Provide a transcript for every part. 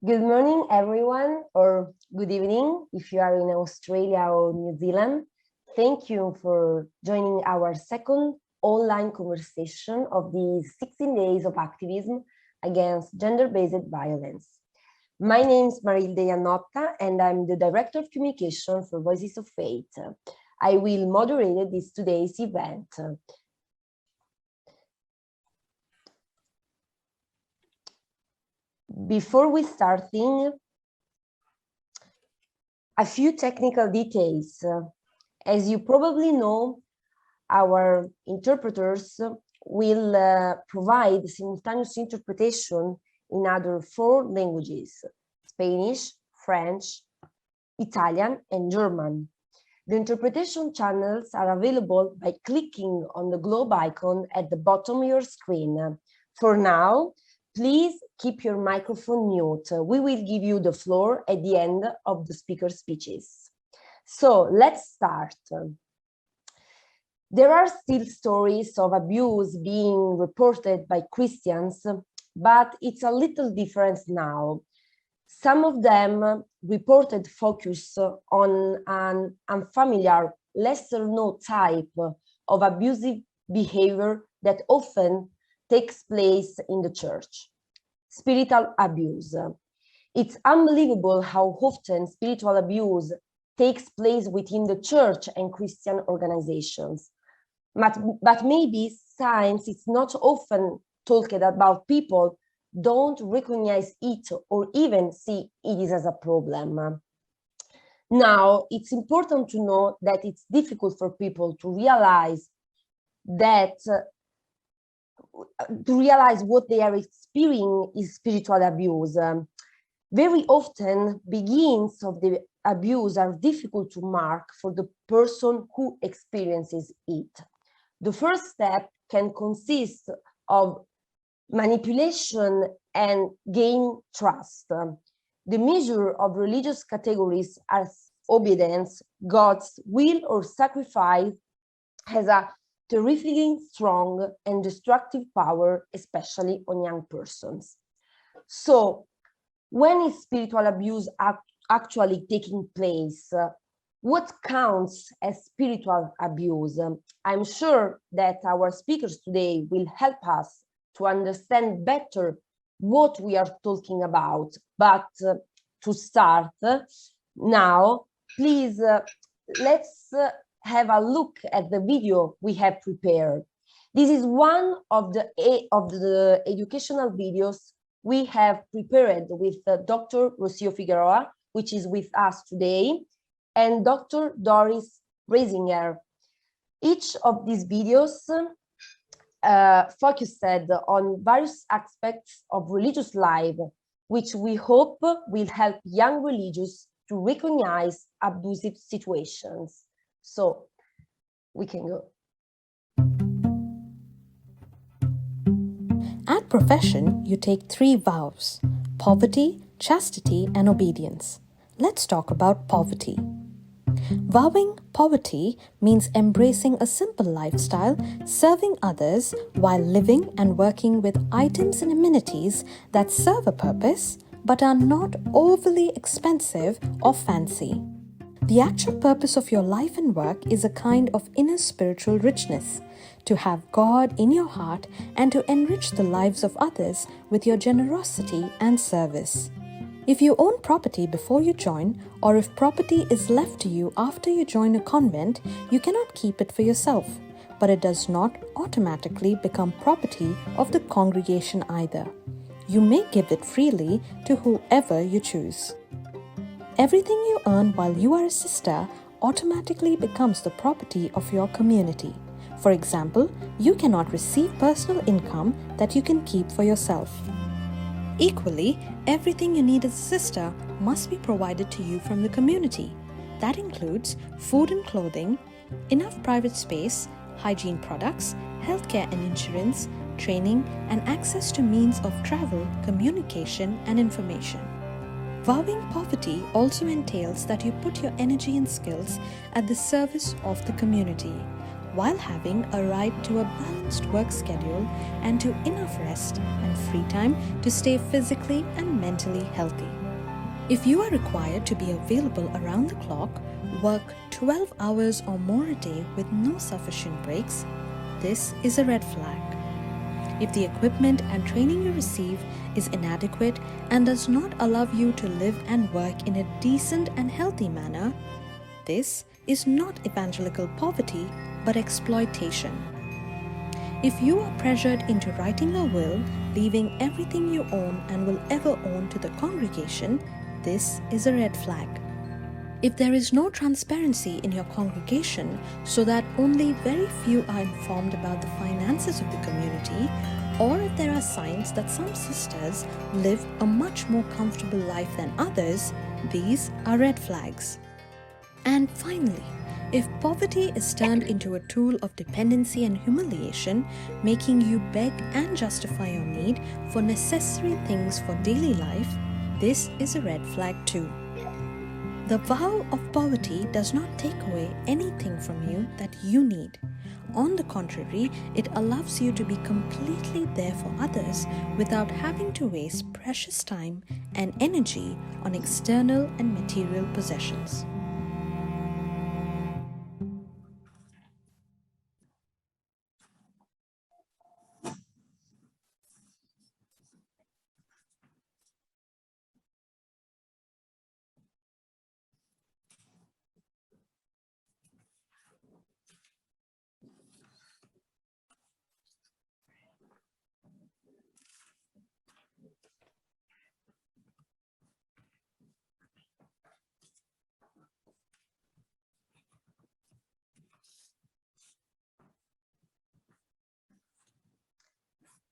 Good morning, everyone, or good evening if you are in Australia or New Zealand. Thank you for joining our second online conversation of the 16 days of activism against gender-based violence. My name is Marilde Iannotta, and I'm the Director of Communication for Voices of Faith. I will moderate this today's event. Before we starting, a few technical details. As you probably know, our interpreters will provide simultaneous interpretation in other 4 languages: Spanish, French, Italian, and German. The interpretation channels are available by clicking on the globe icon at the bottom of your screen. For now, please keep your microphone mute. We will give you the floor at the end of the speaker's speeches. So let's start. There are still stories of abuse being reported by Christians, but it's a little different now. Some of them reported focus on an unfamiliar, lesser-known type of abusive behavior that often takes place in the church: spiritual abuse. It's unbelievable how often spiritual abuse takes place within the church and Christian organizations. But maybe since it's not often talked about, people don't recognize it or even see it as a problem. Now, it's important to know that it's difficult for people to realize what they are experiencing is spiritual abuse. Very often, beginnings of the abuse are difficult to mark for the person who experiences it. The first step can consist of manipulation and gain trust. The measure of religious categories as obedience, God's will, or sacrifice has a terrifically strong and destructive power, especially on young persons. So, when is spiritual abuse actually taking place? What counts as spiritual abuse? I'm sure that our speakers today will help us to understand better what we are talking about. But to start now, please, let's have a look at the video we have prepared. This is one of the educational videos we have prepared with Dr. Rocio Figueroa, which is with us today, and Dr. Doris Reisinger. Each of these videos focused on various aspects of religious life, which we hope will help young religious to recognize abusive situations. So we can go. At profession, you take 3 vows: poverty, chastity, and obedience. Let's talk about poverty. Vowing poverty means embracing a simple lifestyle, serving others while living and working with items and amenities that serve a purpose but are not overly expensive or fancy. The actual purpose of your life and work is a kind of inner spiritual richness, to have God in your heart and to enrich the lives of others with your generosity and service. If you own property before you join, or if property is left to you after you join a convent, you cannot keep it for yourself, but it does not automatically become property of the congregation either. You may give it freely to whoever you choose. Everything you earn while you are a sister automatically becomes the property of your community. For example, you cannot receive personal income that you can keep for yourself. Equally, everything you need as a sister must be provided to you from the community. That includes food and clothing, enough private space, hygiene products, healthcare and insurance, training, and access to means of travel, communication, and information. Vowing poverty also entails that you put your energy and skills at the service of the community. while having a right to a balanced work schedule and to enough rest and free time to stay physically and mentally healthy. If you are required to be available around the clock, work 12 hours or more a day with no sufficient breaks, this is a red flag. If the equipment and training you receive is inadequate and does not allow you to live and work in a decent and healthy manner, this is not evangelical poverty but exploitation. If you are pressured into writing a will, leaving everything you own and will ever own to the congregation, this is a red flag. If there is no transparency in your congregation so that only very few are informed about the finances of the community, or if there are signs that some sisters live a much more comfortable life than others, these are red flags. And finally, if poverty is turned into a tool of dependency and humiliation, making you beg and justify your need for necessary things for daily life, this is a red flag too. The vow of poverty does not take away anything from you that you need. On the contrary, it allows you to be completely there for others without having to waste precious time and energy on external and material possessions.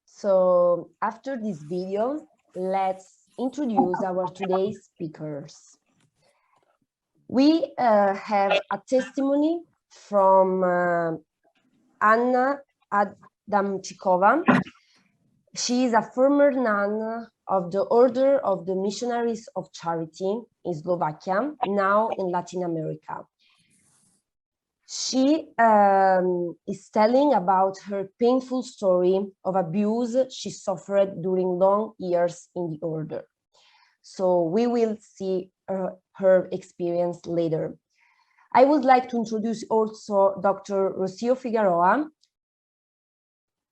So after this video, let's introduce our today's speakers. We have a testimony from Anna Adamchikova. She is a former nun of the Order of the Missionaries of Charity in Slovakia, now in Latin America. She is telling about her painful story of abuse she suffered during long years in the order. So we will see her experience later. I would like to introduce also Dr. Rocio Figueroa,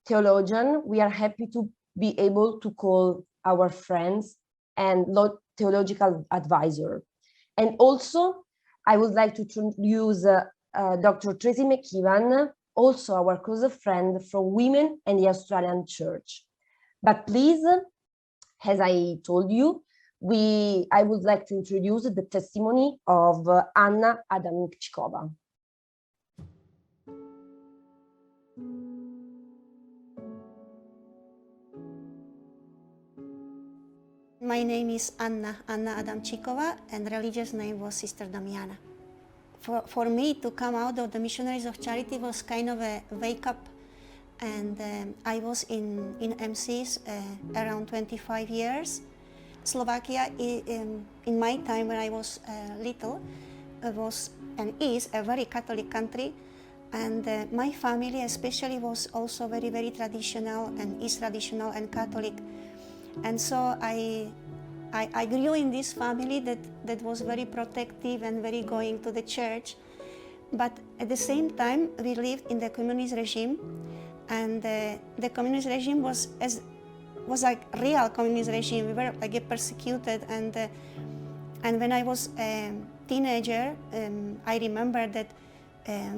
theologian. We are happy to be able to call our friends and theological advisor. And also, I would like to introduce Dr. Tracy McKeevan, also our close friend from Women and the Australian Church. But please, as I told you, I would like to introduce the testimony of Anna Adamchikova. My name is Anna Adamchikova, and religious name was Sister Damiana. For me to come out of the Missionaries of Charity was kind of a wake-up, and I was in MCs around 25 years. Slovakia, in my time when I was little, was and is a very Catholic country, and my family especially was also very, very traditional and is traditional and Catholic. And so I grew in this family that was very protective and very going to the church. But at the same time, we lived in the communist regime, and the communist regime was like real communist regime. We were like persecuted, and when I was a teenager, I remember that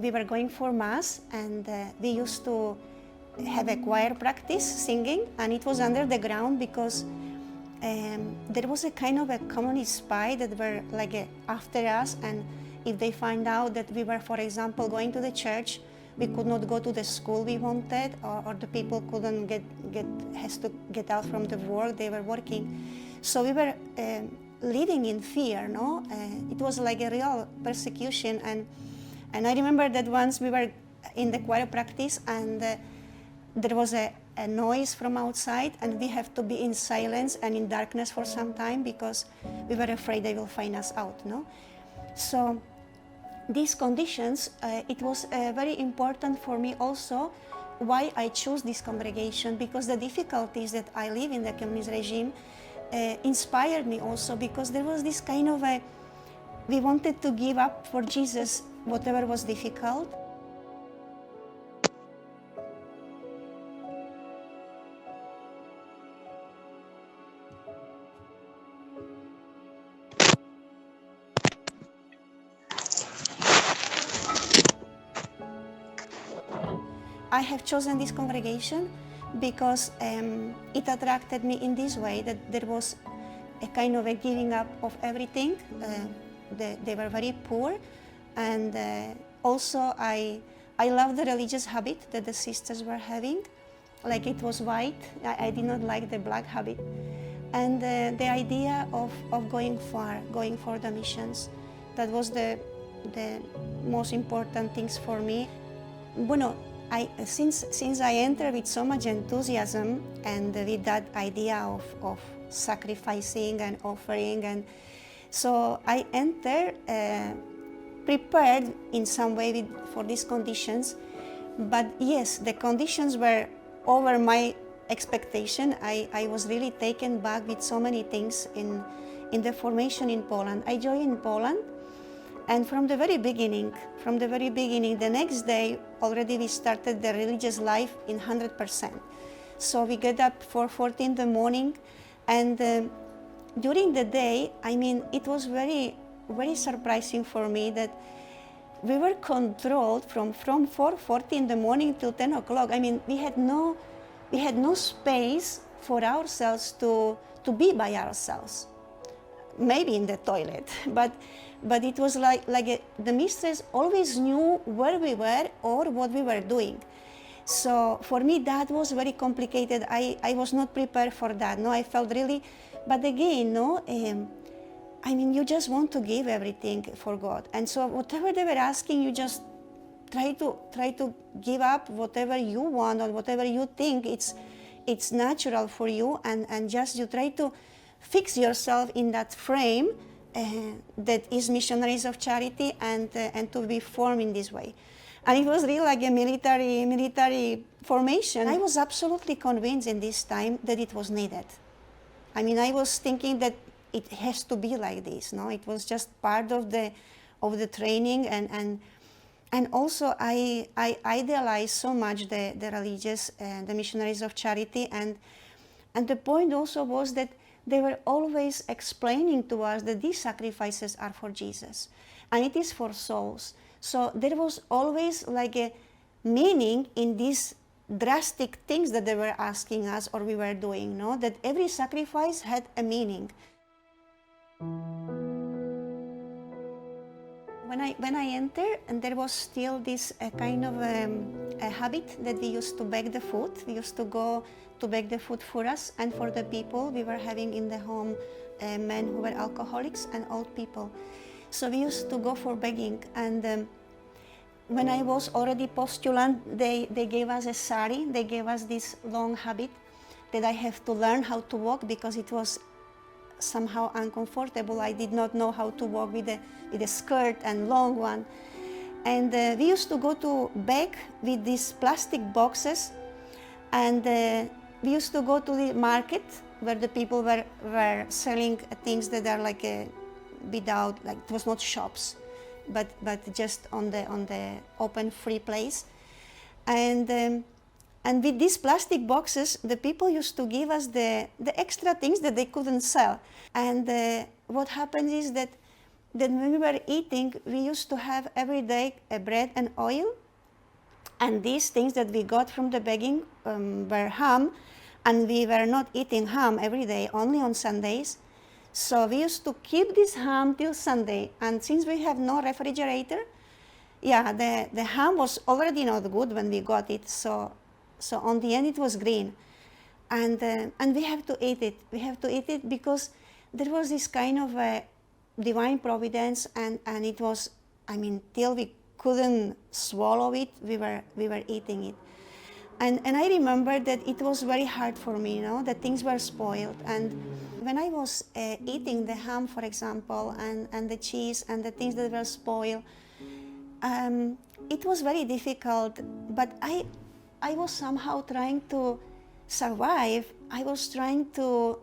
we were going for mass, and we used to have a choir practice singing, and it was under the ground because there was a kind of a communist spy that were like after us, and if they find out that we were, for example, going to the church, we could not go to the school we wanted, or the people couldn't has to get out from the work they were working. So we were living in fear, no? It was like a real persecution, and I remember that once we were in the choir practice, and there was a noise from outside, and we have to be in silence and in darkness for some time because we were afraid they will find us out, no? So these conditions, it was very important for me also why I chose this congregation, because the difficulties that I live in the communist regime inspired me also, because there was this kind of we wanted to give up for Jesus whatever was difficult. I have chosen this congregation because it attracted me in this way, that there was a kind of a giving up of everything. They were very poor, and also I love the religious habit that the sisters were having, like it was white. I did not like the black habit, and the idea of going far, going for the missions. That was the most important things for me. Bueno, since I entered with so much enthusiasm and with that idea of sacrificing and offering, and so I entered prepared in some way for these conditions. But yes, the conditions were over my expectation. I was really taken back with so many things in the formation in Poland. I joined in Poland. And from the very beginning, the next day already we started the religious life in 100%. So we get up 4:40 in the morning, and during the day, I mean, it was very, very surprising for me that we were controlled from 4:40 in the morning till 10 o'clock. I mean, we had no space for ourselves to be by ourselves. Maybe in the toilet, but it was like the mistress always knew where we were or what we were doing. So for me that was very complicated. I was not prepared for that. No, I felt really, but again, no, I mean, you just want to give everything for God, and so whatever they were asking, you just try to give up whatever you want or whatever you think it's natural for you, and just you try to fix yourself in that frame that is missionaries of charity, and to be formed in this way. And it was really like a military formation. I was absolutely convinced in this time that it was needed. I mean, I was thinking that it has to be like this. No, it was just part of the training, and also I idealized so much the religious and the missionaries of charity, and the point also was that they were always explaining to us that these sacrifices are for Jesus, and it is for souls. So there was always like a meaning in these drastic things that they were asking us or we were doing, no? That every sacrifice had a meaning. When I entered, and there was still this kind of a habit that we used to bake the food. We used to go to bake the food for us and for the people. We were having in the home men who were alcoholics and old people. So we used to go for begging. And when I was already postulant, they gave us a sari. They gave us this long habit that I have to learn how to walk, because it was somehow uncomfortable. I did not know how to walk with a skirt and long one. And we used to go to beg with these plastic boxes, and we used to go to the market where the people were selling things that are like without, like it was not shops, but just on the open free place. And with these plastic boxes, the people used to give us the extra things that they couldn't sell. And what happened is that when we were eating, we used to have every day bread and oil. And these things that we got from the begging were ham, and we were not eating ham every day, only on Sundays. So we used to keep this ham till Sunday. And since we have no refrigerator, yeah, the ham was already not good when we got it. So on the end it was green, and we have to eat it. We have to eat it because there was this kind of divine providence, and it was, I mean, till we couldn't swallow it, we were eating it. And I remember that it was very hard for me, you know, that things were spoiled. And when I was eating the ham, for example, and the cheese and the things that were spoiled, It was very difficult, but I was somehow trying to survive. I was trying to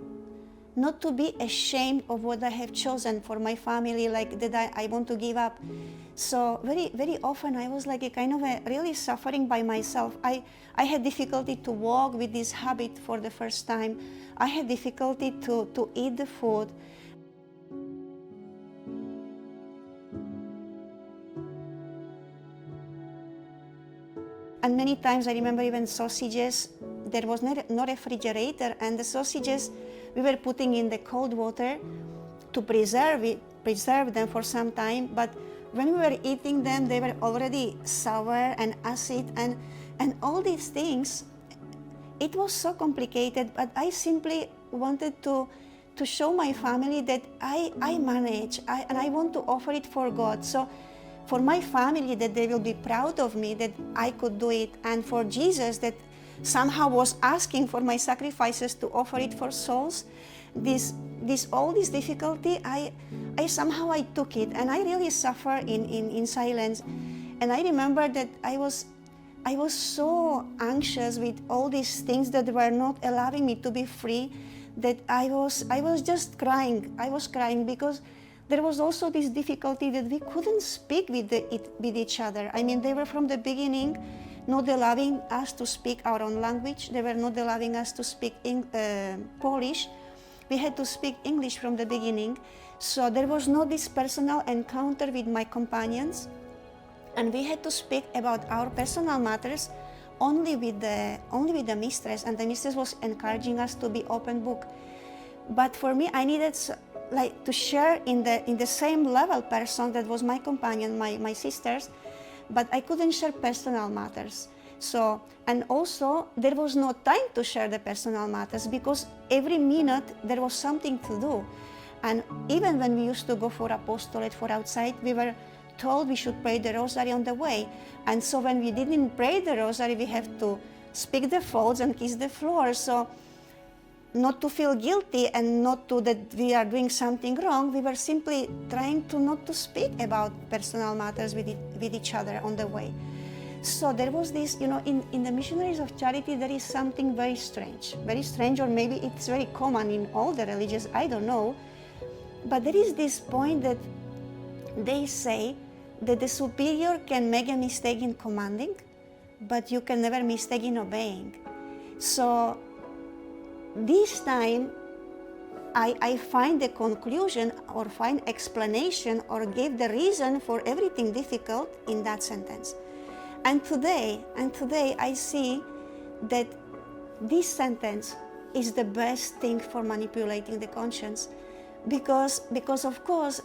not to be ashamed of what I have chosen for my family, like that I want to give up. So very often I was like a kind of a really suffering by myself. I had difficulty to walk with this habit for the first time. I had difficulty to eat the food. And many times I remember even sausages, there was no refrigerator, and the sausages we were putting in the cold water to preserve them for some time, but when we were eating them, they were already sour and acid and all these things. It was so complicated, but I simply wanted to show my family that I manage, and I want to offer it for God. So for my family, that they will be proud of me, that I could do it, and for Jesus, that somehow was asking for my sacrifices to offer it for souls. All this difficulty, I somehow I took it, and I really suffer in silence. And I remember that I was so anxious with all these things that were not allowing me to be free, that I was just crying. I was crying because there was also this difficulty that we couldn't speak with each other. I mean, they were from the beginning not allowing us to speak our own language. They were not allowing us to speak Polish. We had to speak English from the beginning. So there was no this personal encounter with my companions. And we had to speak about our personal matters only with the mistress. And the mistress was encouraging us to be open book. But for me, I needed to share in the same level person that was my companion, my sisters, but I couldn't share personal matters. So, and also there was no time to share the personal matters because every minute there was something to do. And even when we used to go for apostolate for outside, we were told we should pray the rosary on the way. And so when we didn't pray the rosary, we have to speak the folds and kiss the floor. So not to feel guilty and not to that we are doing something wrong, we were simply trying to not to speak about personal matters with each other on the way. So there was this, in the Missionaries of Charity, there is something very strange, or maybe it's very common in all the religions, I don't know. But there is this point that they say that the superior can make a mistake in commanding, but you can never mistake in obeying. So this time, I find the conclusion or find explanation or give the reason for everything difficult in that sentence. And today I see that this sentence is the best thing for manipulating the conscience, because of course,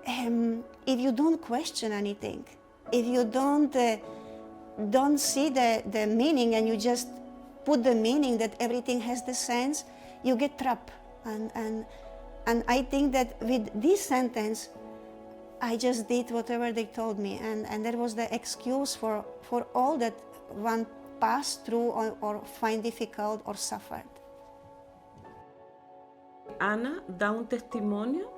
if you don't question anything, if you don't see the meaning and you just put the meaning that everything has the sense, you get trapped. And I think that with this sentence, I just did whatever they told me, and that was the excuse for all that one passed through or find difficult or suffered. Ana da un testimonio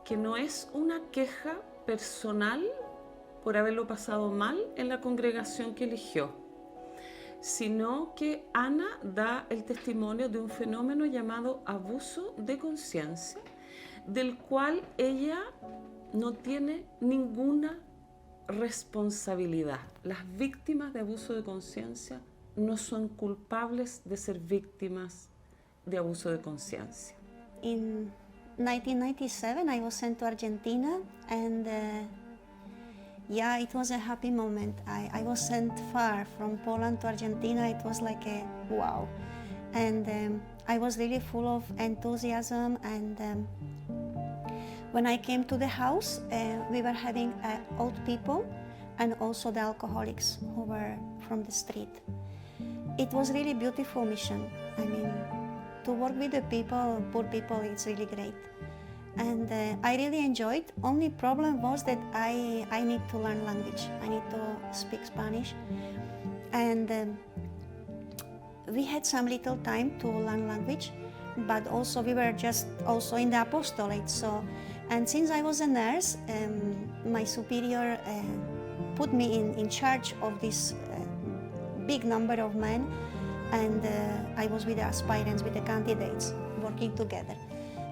que no es una queja personal por haberlo pasado mal en la congregación que eligió, sino que Ana da el testimonio de un fenómeno llamado abuso de conciencia, del cual ella no tiene ninguna responsabilidad. Las víctimas de abuso de conciencia no son culpables de ser víctimas de abuso de conciencia. In 1997, I was sent to Argentina, and it was a happy moment. I was sent far from Poland to Argentina. It was like a wow. And I was really full of enthusiasm. And when I came to the house, we were having old people and also the alcoholics who were from the street. It was really beautiful mission. I mean, to work with the people, poor people, it's really great. And I really enjoyed. Only problem was that I need to learn language. I need to speak Spanish. And we had some little time to learn language, but also we were just also in the apostolate. So, and since I was a nurse, my superior put me in charge of this big number of men, and I was with the aspirants, with the candidates, working together.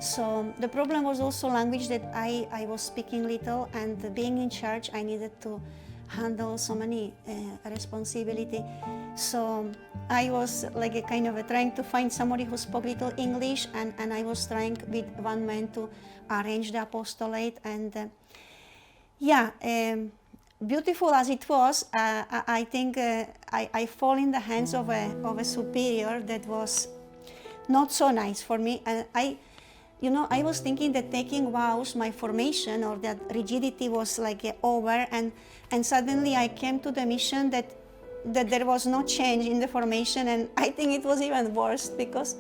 So the problem was also language, that I was speaking little, and being in charge, I needed to handle so many responsibility. So I was like a kind of trying to find somebody who spoke little English, and I was trying with one man to arrange the apostolate. And beautiful as it was, I think I fall in the hands of a superior that was not so nice for me. And I was thinking that taking vows, my formation or that rigidity was like over, and suddenly I came to the mission that there was no change in the formation, and I think it was even worse, because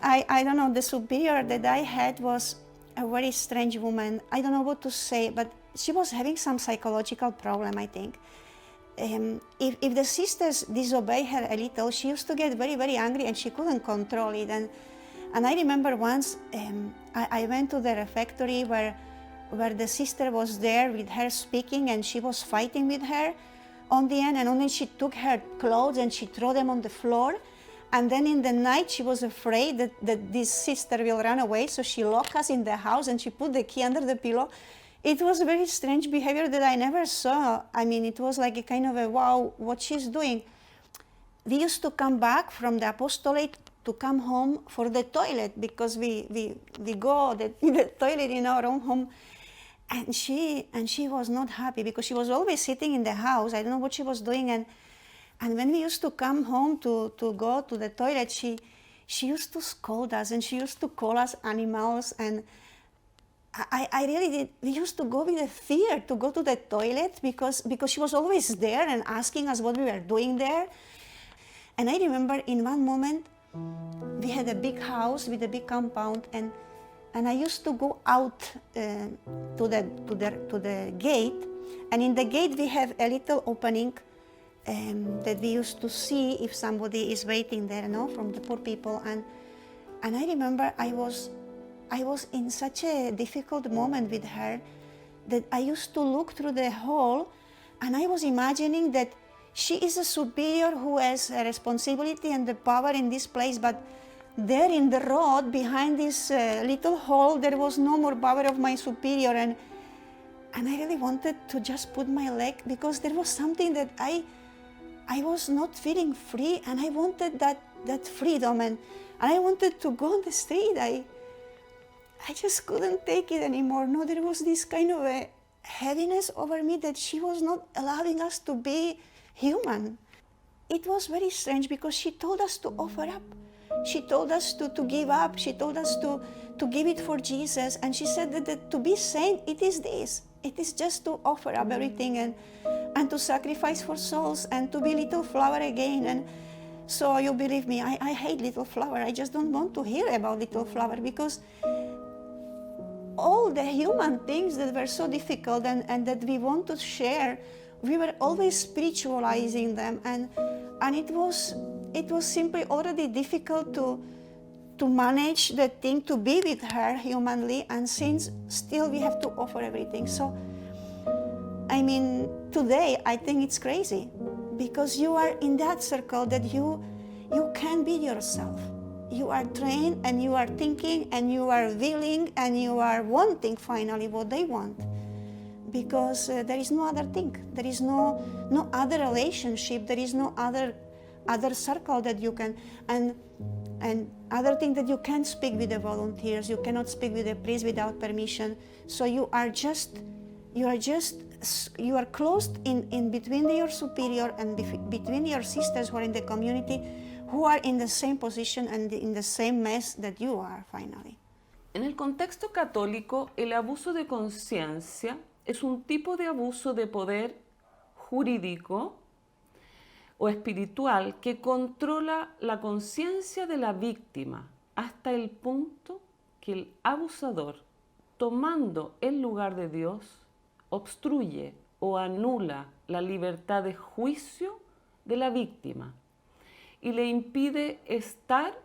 I don't know, the superior that I had was a very strange woman. I don't know what to say, but she was having some psychological problem, I think. If the sisters disobey her a little, she used to get very, very angry, and she couldn't control it. And I remember once I went to the refectory where the sister was there with her speaking, and she was fighting with her on the end, and only she took her clothes and she threw them on the floor. And then in the night she was afraid that this sister will run away, so she locked us in the house and she put the key under the pillow. It was very strange behavior that I never saw. I mean, it was like a kind of a wow, what she's doing. We used to come back from the apostolate to come home for the toilet, because we go in the toilet in our own home. And she was not happy, because she was always sitting in the house. I don't know what she was doing. And when we used to come home to go to the toilet, she used to scold us, and she used to call us animals. And I really did. We used to go with a fear to go to the toilet, because she was always there and asking us what we were doing there. And I remember in one moment, we had a big house with a big compound, and I used to go out to the gate, and in the gate we have a little opening that we used to see if somebody is waiting there, from the poor people. And I remember I was in such a difficult moment with her, that I used to look through the hall, and I was imagining that she is a superior who has a responsibility and the power in this place, but there in the road behind this little hall, there was no more power of my superior. And I really wanted to just put my leg, because there was something that I was not feeling free, and I wanted that freedom, and I wanted to go on the street. I just couldn't take it anymore. No, there was this kind of a heaviness over me that she was not allowing us to be human. It was very strange, because she told us to offer up. She told us to give up. She told us to give it for Jesus. And she said that to be saint, it is this. It is just to offer up everything and to sacrifice for souls and to be little flower again. And so you believe me, I hate little flower. I just don't want to hear about little flower, because all the human things that were so difficult and that we want to share, we were always spiritualizing them, and it was simply already difficult to manage the thing, to be with her humanly, and since still we have to offer everything. So I mean, today I think it's crazy, because you are in that circle that you can be yourself. You are trained, and you are thinking, and you are willing, and you are wanting finally what they want. Because there is no other thing. There is no other relationship. There is no other circle that you can, and other thing that you can't speak with the volunteers. You cannot speak with the priest without permission. So you are closed in between your superior and between your sisters who are in the community, who are in the same position and in the same mess that you are finally. En el contexto católico, el abuso de conciencia es un tipo de abuso de poder jurídico o espiritual que controla la conciencia de la víctima hasta el punto que el abusador, tomando el lugar de Dios, obstruye o anula la libertad de juicio de la víctima y le impide estar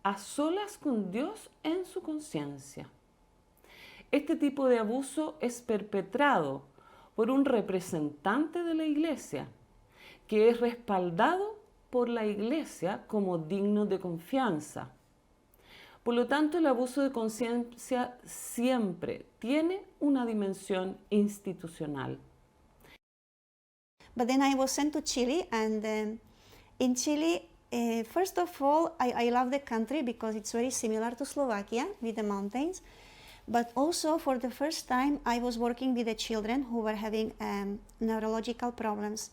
a solas con Dios en su conciencia. Este tipo de abuso es perpetrado por un representante de la iglesia, que es respaldado por la iglesia como digno de confianza. Por lo tanto, el abuso de conciencia siempre tiene una dimensión institucional. But then I was sent to Chile, and in Chile, first of all, I love the country because it's very similar to Slovakia with the mountains. But also, for the first time, I was working with the children who were having neurological problems.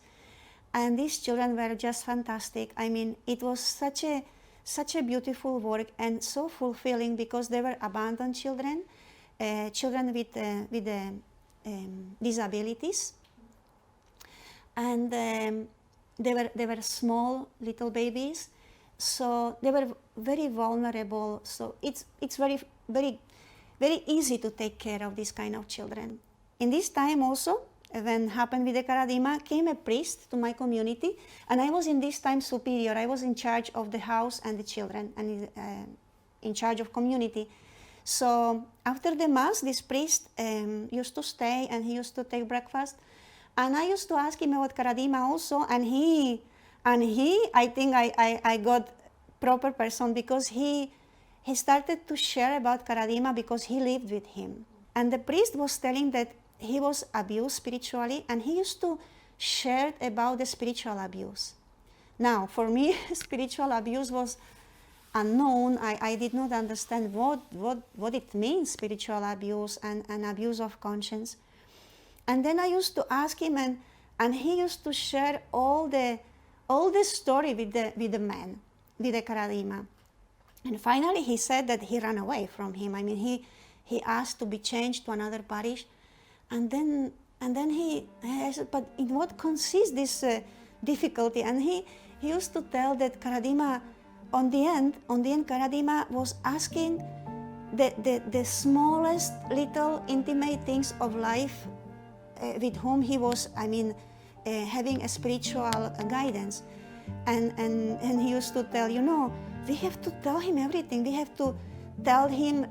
And these children were just fantastic. I mean, it was such a beautiful work and so fulfilling because they were abandoned children, children with disabilities. And they were small little babies, so they were very vulnerable. So it's very easy to take care of these kind of children. In this time also, when happened with the Karadima, came a priest to my community, and I was in this time superior. I was in charge of the house and the children, and in charge of community. So after the mass, this priest used to stay, and he used to take breakfast. And I used to ask him about Karadima also, and he I think I got proper person because he started to share about Karadima because he lived with him. And the priest was telling that he was abused spiritually, and he used to share about the spiritual abuse. Now, for me, spiritual abuse was unknown. I did not understand what it means, spiritual abuse and abuse of conscience. And then I used to ask him, and he used to share all the story with the man, with the Karadima. And finally he said that he ran away from him. I mean, he asked to be changed to another parish. And then he said, but in what consists this difficulty? And he used to tell that Karadima, on the end, Karadima was asking the smallest little intimate things of life with whom he was, having a spiritual guidance. And he used to tell, we have to tell him everything. We have to tell him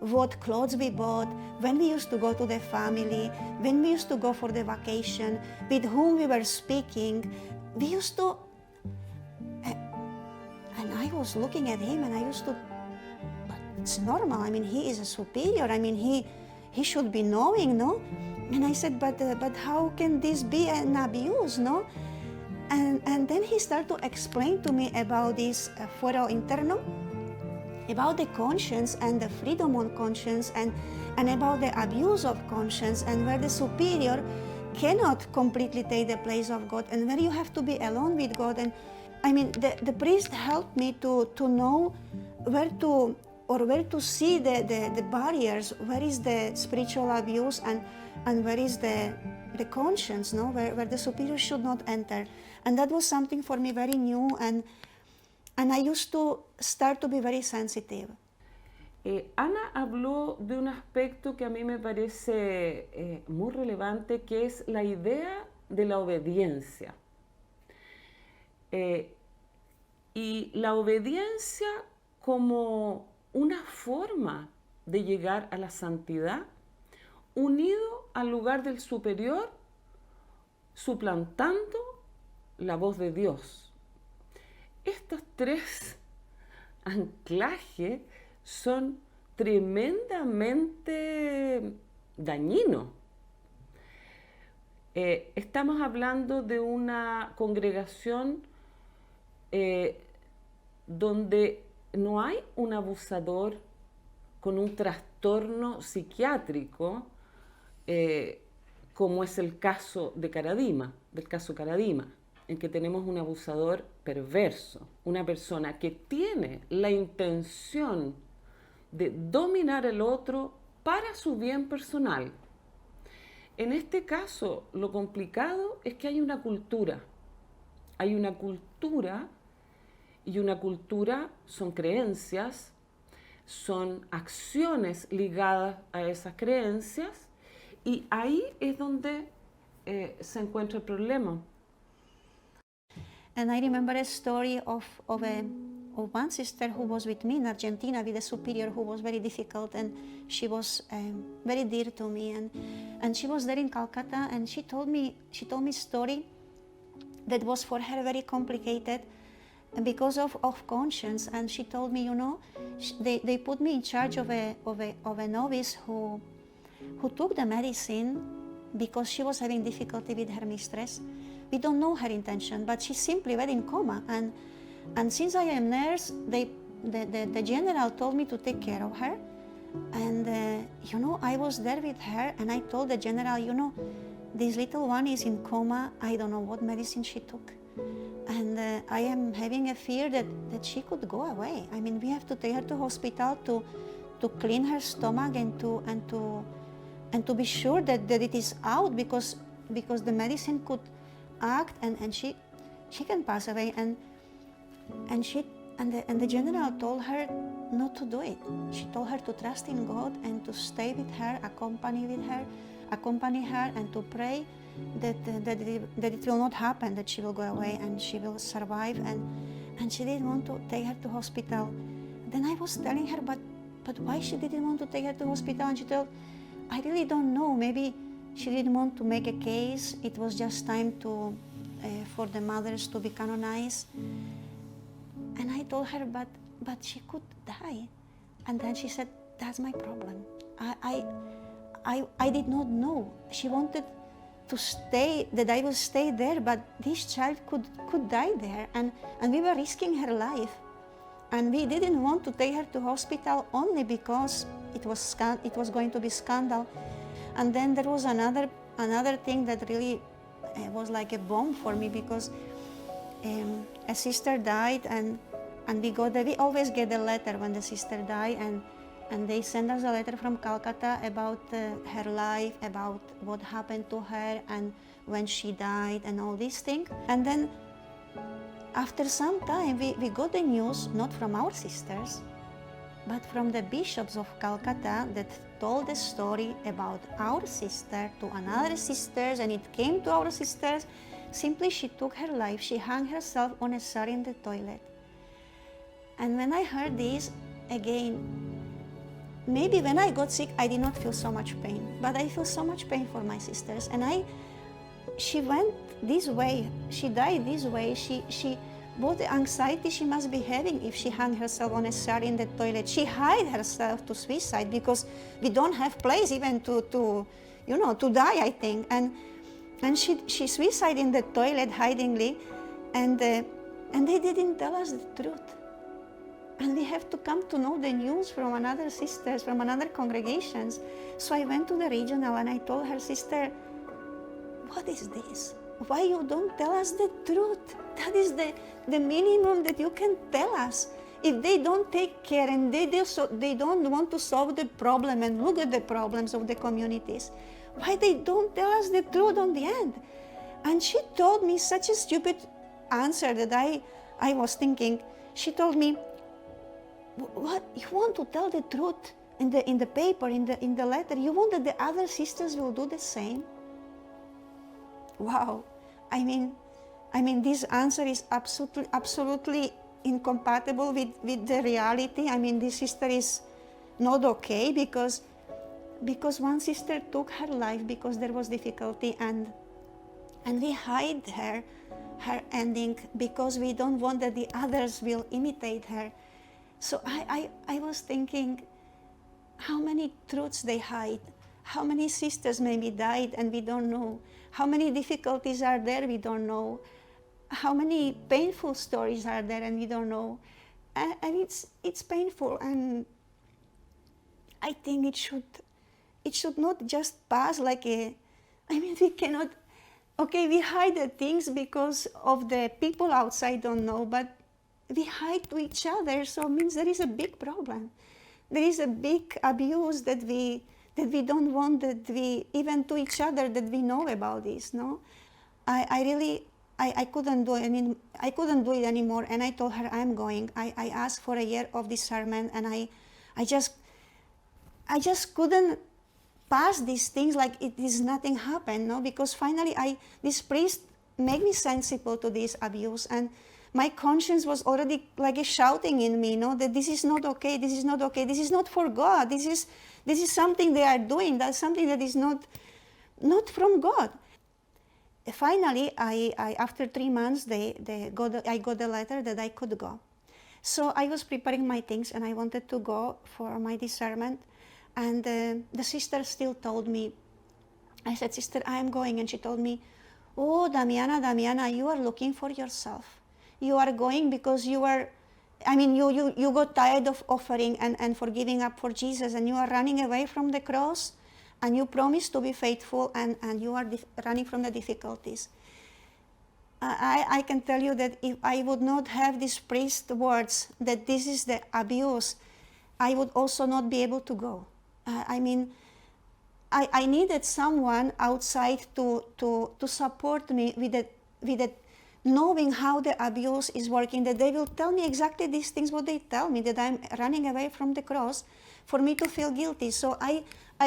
what clothes we bought, when we used to go to the family, when we used to go for the vacation, with whom we were speaking. We used to, and I was looking at him and I used to, but it's normal. I mean, he is a superior. I mean, he should be knowing, no? And I said, but how can this be an abuse, no? And then he started to explain to me about this fuero interno, about the conscience and the freedom on conscience, and about the abuse of conscience, and where the superior cannot completely take the place of God, and where you have to be alone with God. And I mean, the priest helped me to know where to see the barriers, where is the spiritual abuse and where is the conscience, no? Where the superior should not enter. And that was something for me very new, and I used to start to be very sensitive. Ana habló de un aspecto que a mí me parece muy relevante, que es la idea de la obediencia. Y la obediencia como una forma de llegar a la santidad, unido al lugar del superior, suplantando la voz de Dios. Estos tres anclajes son tremendamente dañinos. Estamos hablando de una congregación donde no hay un abusador con un trastorno psiquiátrico, como es el caso de Karadima, del caso Karadima, en que tenemos un abusador perverso, una persona que tiene la intención de dominar al otro para su bien personal. En este caso, lo complicado es que hay una cultura. Hay una cultura, y una cultura son creencias, son acciones ligadas a esas creencias, y ahí es donde se encuentra el problema. And I remember a story of one sister who was with me in Argentina with a superior who was very difficult, and she was very dear to me, and she was there in Calcutta, and she told me a story that was for her very complicated because of conscience. And she told me, you know, they put me in charge of a novice who took the medicine because she was having difficulty with her mistress. We don't know her intention, but she simply went in coma. And since I am nurse, the general told me to take care of her. And you know, I was there with her, and I told the general, you know, this little one is in coma. I don't know what medicine she took, and I am having a fear that she could go away. I mean, we have to take her to hospital to clean her stomach and to be sure that it is out, because the medicine could act and she can pass away. And the general told her not to do it. She told her to trust in God and to stay with her, accompany her, and to pray that it will not happen, that she will go away and she will survive. And she didn't want to take her to hospital. Then I was telling her, but why she didn't want to take her to hospital? And she told, I really don't know. Maybe she didn't want to make a case. It was just time for the mothers to be canonized. And I told her, but she could die. And then she said, that's my problem. I did not know. She wanted to stay, that I will stay there, but this child could die there. And we were risking her life. And we didn't want to take her to hospital only because it was going to be scandal. And then there was another thing that really was like a bomb for me, because a sister died, and we always get a letter when the sister died, and they send us a letter from Calcutta about her life, about what happened to her and when she died and all these things. And then after some time we got the news, not from our sisters, but from the bishops of Calcutta, that told the story about our sister to another sisters, and it came to our sisters. Simply, she took her life. She hung herself on a sar in the toilet. And when I heard this, again, maybe when I got sick, I did not feel so much pain, but I feel so much pain for my sisters. And she went this way. She died this way. What the anxiety she must be having if she hung herself on a sar in the toilet. She hid herself to suicide because we don't have place even to die, I think. And she suicided in the toilet hidingly, and they didn't tell us the truth. And we have to come to know the news from another sisters, from another congregations. So I went to the regional and I told her, sister, what is this? Why you don't tell us the truth? That is the minimum that you can tell us. If they don't take care and they don't want to solve the problem and look at the problems of the communities, why they don't tell us the truth on the end? And she told me such a stupid answer that I was thinking. She told me, what, you want to tell the truth in the paper, in the letter, you want that the other sisters will do the same? Wow. I mean, this answer is absolutely incompatible with the reality. I mean, this sister is not okay because one sister took her life because there was difficulty, and we hide her ending because we don't want that the others will imitate her. So I was thinking, how many truths they hide, how many sisters maybe died and we don't know, how many difficulties are there we don't know, how many painful stories are there and we don't know, and it's painful. And I think it should not just pass like we cannot, okay, we hide the things because of the people outside don't know, but we hide to each other, so it means there is a big problem. There is a big abuse that we don't want, that we, even to each other, that we know about this, no? I couldn't do it anymore, and I told her I'm going. I asked for a year of discernment, and I just couldn't pass these things like it is nothing happened, no? Because finally this priest made me sensible to this abuse, my conscience was already like shouting in me, that this is not okay, this is not okay, this is not for God, this is something they are doing, that's something that is not from God. Finally, I after 3 months, I got the letter that I could go. So I was preparing my things and I wanted to go for my discernment. And the sister still told me, I said, "Sister, I am going." And she told me, "Oh, Damiana, you are looking for yourself. You are going because you got tired of offering and for giving up for Jesus, and you are running away from the cross, and you promised to be faithful, and you are running from the difficulties." I can tell you that if I would not have these priest words that this is the abuse, I would also not be able to go. I needed someone outside to support me with that knowing how the abuse is working, that they will tell me exactly these things what they tell me, that I'm running away from the cross, for me to feel guilty. So I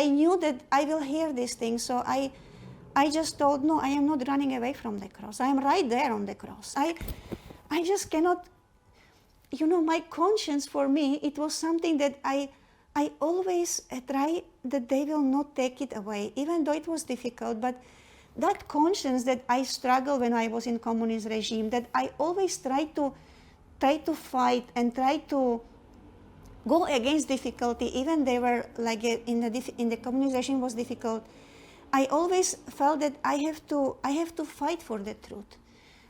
knew that I will hear these things. So I just told, no, I am not running away from the cross. I am right there on the cross. I just cannot, my conscience for me, it was something that I always try that they will not take it away, even though it was difficult. But that conscience that I struggled when I was in communist regime, that I always try to fight and try to go against difficulty, even they were like in the communist regime was difficult. I always felt that I have to fight for the truth.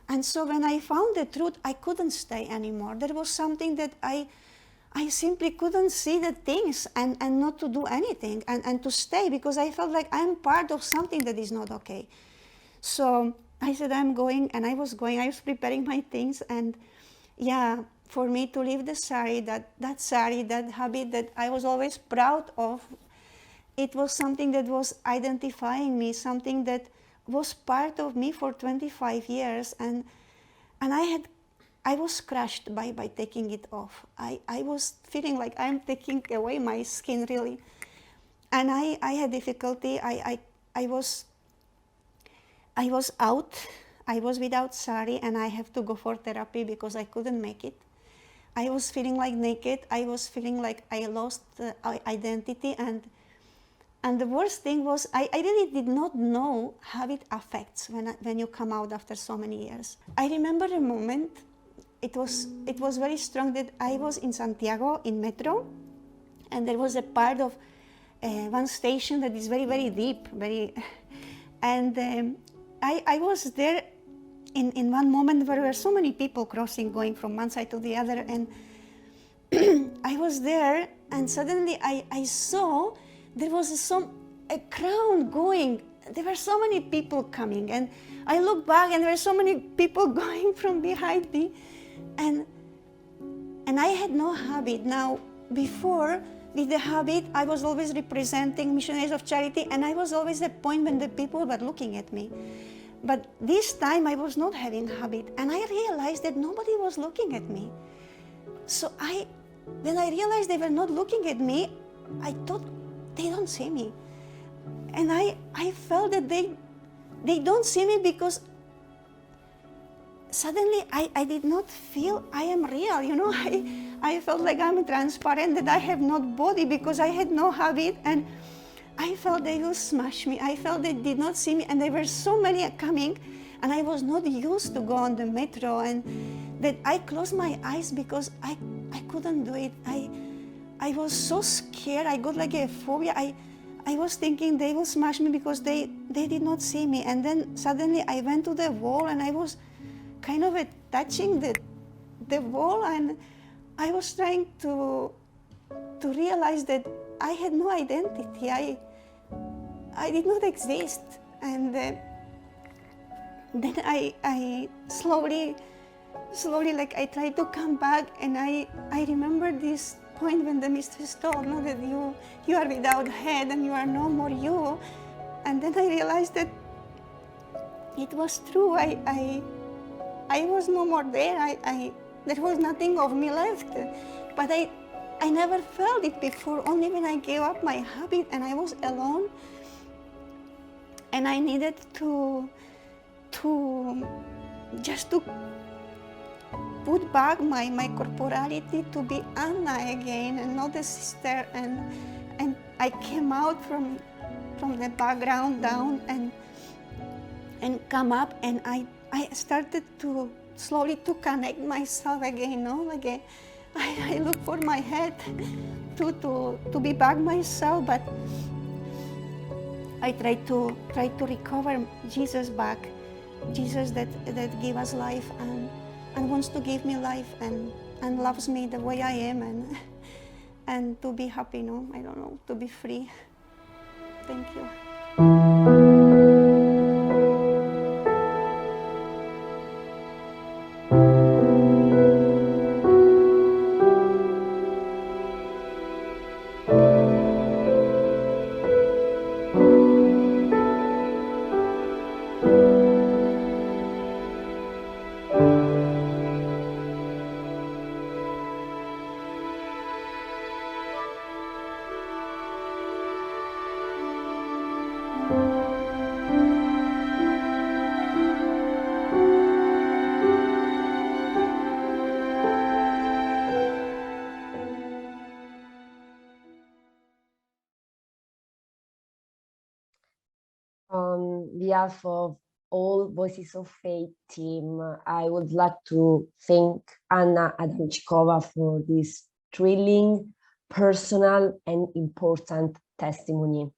And so when I found the truth, I couldn't stay anymore. There was something that I simply couldn't see the things and not to do anything and to stay, because I felt like I'm part of something that is not okay. So I said, I'm going, and I was going. I was preparing my things, and yeah, for me to leave the sari, that habit that I was always proud of, it was something that was identifying me, something that was part of me for 25 years, and I was crushed by taking it off. I was feeling like I'm taking away my skin, really. And I had difficulty. I was out. I was without sari, and I have to go for therapy because I couldn't make it. I was feeling like naked. I was feeling like I lost identity. And the worst thing was I really did not know how it affects when you come out after so many years. I remember a moment. It was very strong that I was in Santiago in metro, and there was a part of one station that is very, very deep, and I was there in one moment where there were so many people crossing, going from one side to the other, and I was there, and suddenly I saw there was a crowd going. There were so many people coming, and I looked back, and there were so many people going from behind me. And I had no habit. Now, before, with the habit, I was always representing Missionaries of Charity, and I was always the point when the people were looking at me. But this time, I was not having habit, and I realized that nobody was looking at me. So when I realized they were not looking at me, I thought, they don't see me. And I felt that they don't see me because suddenly I did not feel I am real, I felt like I'm transparent, that I have no body because I had no habit, and I felt they will smash me. I felt they did not see me, and there were so many coming, and I was not used to go on the metro, and that I closed my eyes because I couldn't do it. I was so scared. I got like a phobia. I was thinking they will smash me because they did not see me, and then suddenly I went to the wall, and I was kind of touching the wall, and I was trying to realize that I had no identity. I did not exist. And then I slowly, like I tried to come back, and I remember this point when the mistress told me that you are without head and you are no more you. And then I realized that it was true. I was no more there. There was nothing of me left. But I never felt it before, only when I gave up my habit and I was alone. And I needed to put back my corporality to be Anna again and not the sister, and I came out from the background down and come up, and I started to slowly to connect myself again, no? Like I look for my head to be back myself, but I try to recover Jesus back, Jesus that gave us life and wants to give me life and loves me the way I am, and to be happy, no? I don't know, to be free. Thank you. On behalf of all Voices of Faith team, I would like to thank Anna Adamchikova for this thrilling, personal, and important testimony.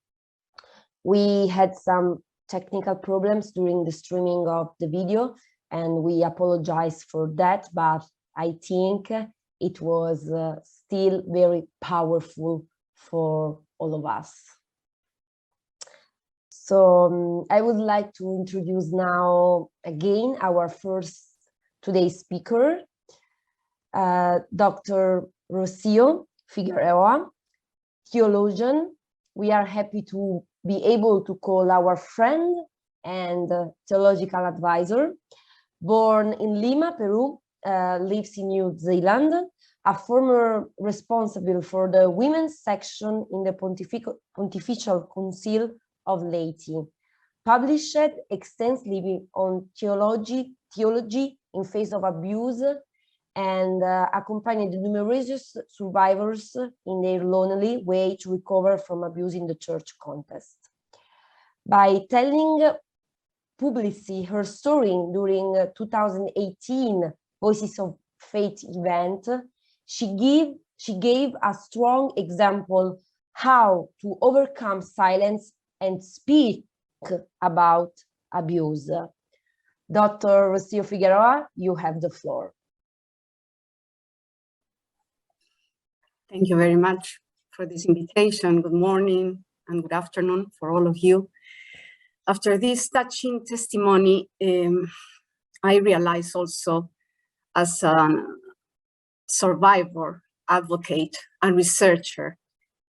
We had some technical problems during the streaming of the video, and we apologize for that, but I think it was still very powerful for all of us. So I would like to introduce now again our first today's speaker, Dr. Rocio Figueroa, theologian. We are happy to be able to call our friend and theological advisor. Born in Lima, Peru, lives in New Zealand, a former responsible for the women's section in the Pontifical Council of Laity, published extensively on theology in face of abuse, and accompanied numerous survivors in their lonely way to recover from abuse in the church context. By telling publicly her story during 2018 Voices of Faith event, she gave a strong example how to overcome silence and speak about abuse. Dr. Rocio Figueroa, you have the floor. Thank you very much for this invitation. Good morning and good afternoon for all of you. After this touching testimony, I realize also as a survivor, advocate, and researcher,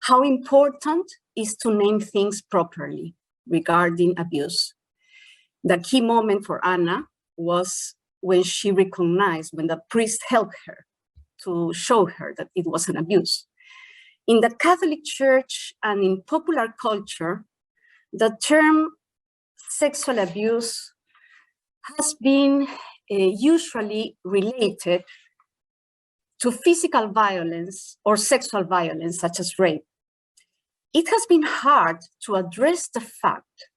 how important is to name things properly regarding abuse. The key moment for Anna was when she recognized, when the priest helped her to show her that it was an abuse. In the Catholic Church and in popular culture, the term sexual abuse has been usually related to physical violence or sexual violence, such as rape. It has been hard to address the fact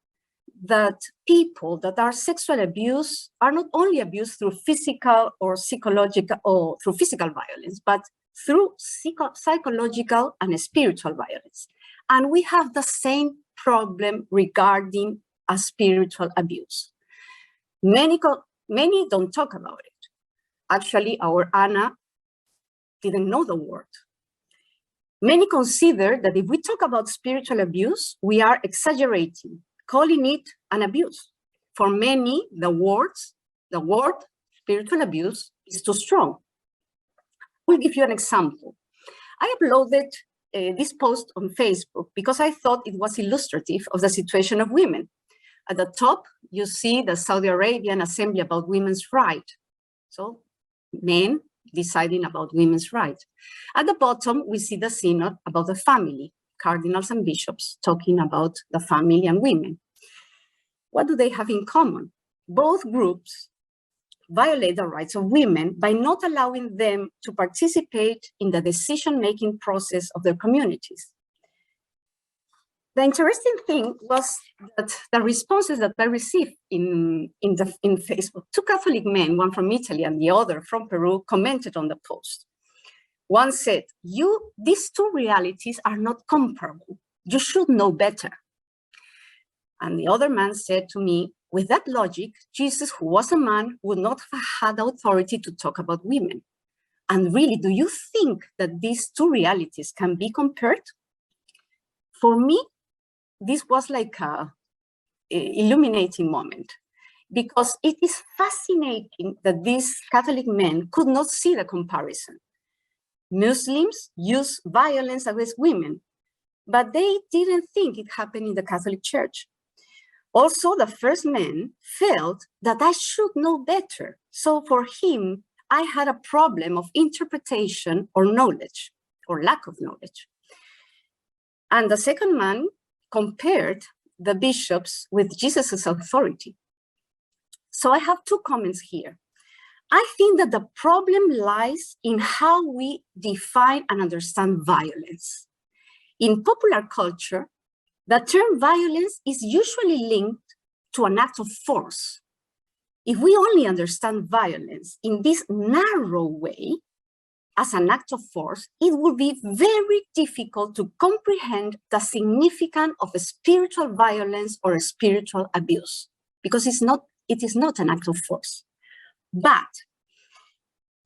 that people that are sexually abused are not only abused through physical or psychological or through physical violence, but through psychological and spiritual violence. And we have the same problem regarding a spiritual abuse. Many don't talk about it. Actually, our Anna didn't know the word. Many consider that if we talk about spiritual abuse, we are exaggerating, calling it an abuse. For many, the word spiritual abuse is too strong. I'll give you an example. I uploaded this post on Facebook because I thought it was illustrative of the situation of women. At the top, you see the Saudi Arabian Assembly about women's rights. So men deciding about women's rights. At the bottom, we see the synod about the family, cardinals and bishops talking about the family and women. What do they have in common? Both groups violate the rights of women by not allowing them to participate in the decision-making process of their communities. The interesting thing was that the responses that I received in Facebook, two Catholic men, one from Italy and the other from Peru, commented on the post. One said, these two realities are not comparable. You should know better. And the other man said to me, with that logic, Jesus, who was a man, would not have had authority to talk about women. And really, do you think that these two realities can be compared? For me, this was like a illuminating moment, because it is fascinating that these Catholic men could not see the comparison. Muslims use violence against women, but they didn't think it happened in the Catholic Church. Also, the first man felt that I should know better. So for him, I had a problem of interpretation or knowledge, or lack of knowledge. And the second man compared the bishops with Jesus' authority. So I have two comments here. I think that the problem lies in how we define and understand violence. In popular culture, the term violence is usually linked to an act of force. If we only understand violence in this narrow way, as an act of force, it will be very difficult to comprehend the significance of a spiritual violence or a spiritual abuse, because it is not an act of force. But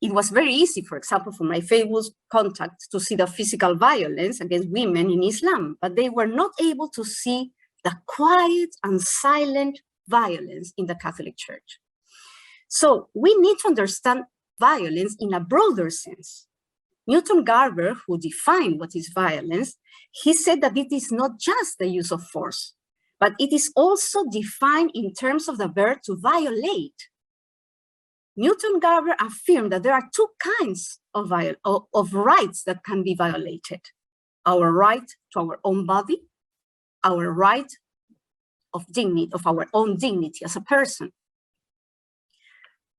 it was very easy, for example, for my Facebook contacts to see the physical violence against women in Islam, but they were not able to see the quiet and silent violence in the Catholic Church. So we need to understand violence in a broader sense. Newton Garber, who defined what is violence, he said that it is not just the use of force, but it is also defined in terms of the verb to violate. Newton Garber affirmed that there are two kinds of rights that can be violated. Our right to our own body, our right of dignity, of our own dignity as a person.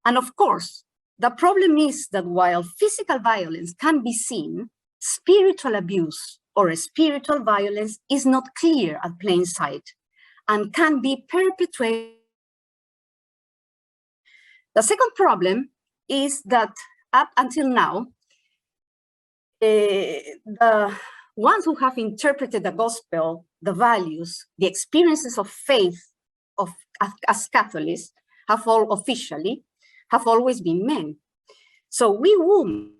And of course, the problem is that while physical violence can be seen, spiritual abuse or spiritual violence is not clear at plain sight and can be perpetuated. The second problem is that up until now, the ones who have interpreted the gospel, the values, the experiences of faith as Catholics have all officially have always been men. So we women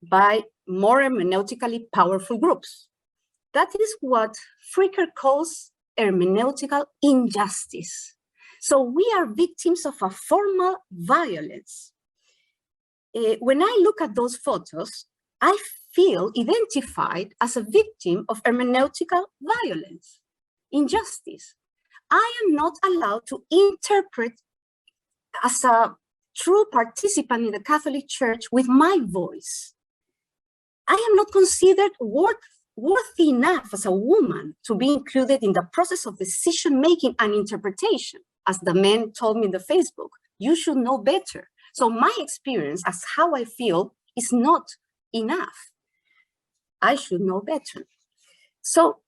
by more hermeneutically powerful groups. That is what Fricker calls hermeneutical injustice. So we are victims of a formal violence. When I look at those photos, I feel identified as a victim of hermeneutical violence, injustice. I am not allowed to interpret as a true participant in the Catholic Church with my voice. I am not considered worthy enough as a woman to be included in the process of decision-making and interpretation. As the men told me in the Facebook, you should know better. So my experience as how I feel is not enough. I should know better. So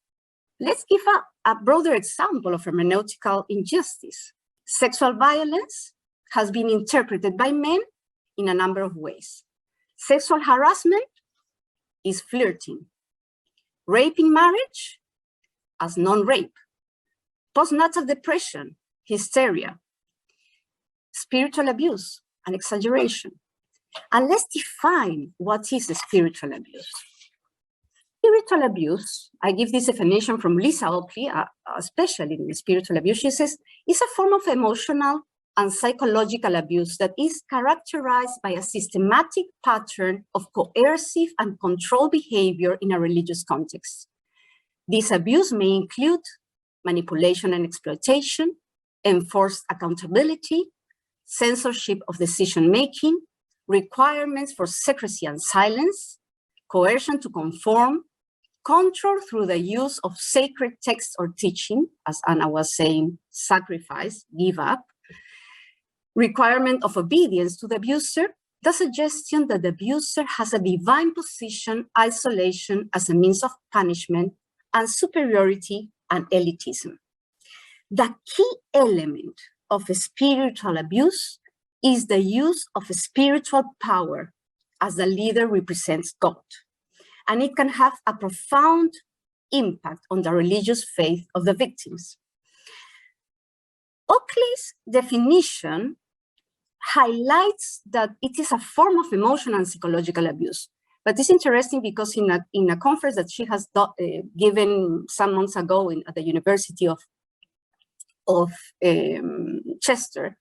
let's give a broader example of hermeneutical injustice. Sexual violence has been interpreted by men in a number of ways. Sexual harassment is flirting. Rape in marriage as non-rape. Postnatal depression, hysteria. Spiritual abuse, an exaggeration. And let's define what is spiritual abuse. Spiritual abuse, I give this definition from Lisa Oakley, a specialist in spiritual abuse. She says, it's a form of emotional and psychological abuse that is characterized by a systematic pattern of coercive and controlled behavior in a religious context. This abuse may include manipulation and exploitation, enforced accountability, censorship of decision-making, requirements for secrecy and silence, coercion to conform, control through the use of sacred texts or teaching, as Anna was saying, sacrifice, give up, requirement of obedience to the abuser, the suggestion that the abuser has a divine position, isolation as a means of punishment, and superiority and elitism. The key element of spiritual abuse is the use of spiritual power as the leader represents God. And it can have a profound impact on the religious faith of the victims. Oakley's definition highlights that it is a form of emotional and psychological abuse. But it's interesting because in a conference that she has given some months ago at the University of Chester,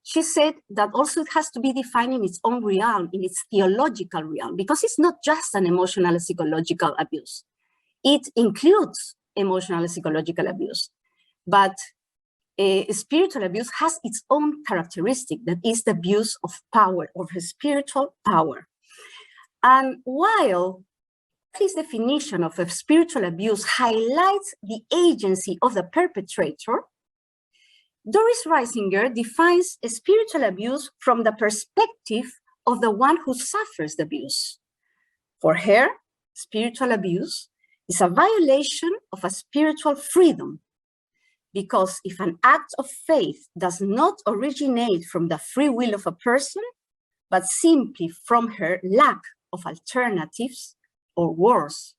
she said that also it has to be defined in its own realm, in its theological realm, because it's not just an emotional and psychological abuse. It includes emotional and psychological abuse. But spiritual abuse has its own characteristic, that is the abuse of power, of spiritual power. And while his definition of a spiritual abuse highlights the agency of the perpetrator, Doris Reisinger defines spiritual abuse from the perspective of the one who suffers the abuse. For her, spiritual abuse is a violation of a spiritual freedom, because if an act of faith does not originate from the free will of a person, but simply from her lack of alternatives, or worse,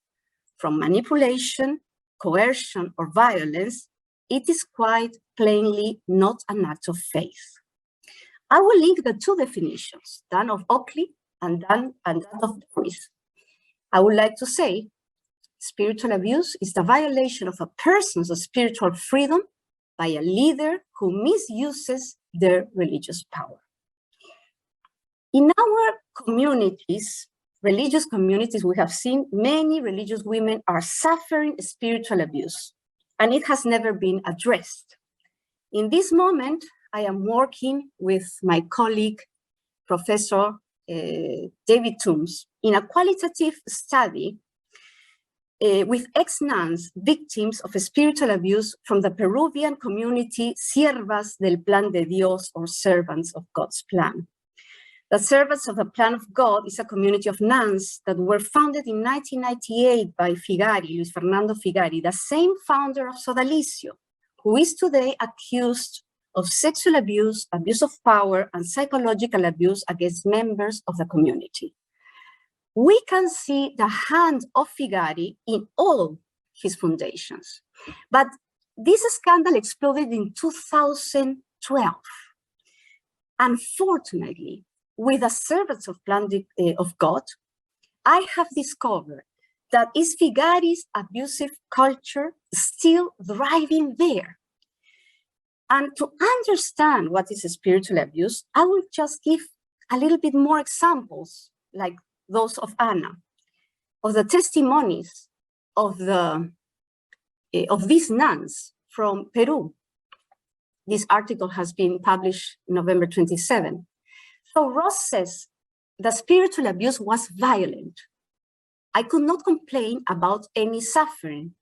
from manipulation, coercion, or violence, it is quite plainly not an act of faith. I will link the two definitions, that of Oakley and that of Doris. I would like to say, spiritual abuse is the violation of a person's spiritual freedom by a leader who misuses their religious power. In our communities, religious communities, we have seen many religious women are suffering spiritual abuse, and it has never been addressed. In this moment, I am working with my colleague, Professor David Toombs, in a qualitative study with ex-nuns, victims of spiritual abuse from the Peruvian community Siervas del Plan de Dios, or servants of God's plan. The Servants of the Plan of God is a community of nuns that were founded in 1998 by Figari, Luis Fernando Figari, the same founder of Sodalicio, who is today accused of sexual abuse, abuse of power, and psychological abuse against members of the community. We can see the hand of Figari in all his foundations. But this scandal exploded in 2012. Unfortunately, with the Servants of Plan of God, I have discovered that is Figari's abusive culture still thriving there. And to understand what is spiritual abuse, I will just give a little bit more examples, like those of Anna, of the testimonies of these nuns from Peru. This article has been published November 27. So Ross says, the spiritual abuse was violent. I could not complain about any suffering.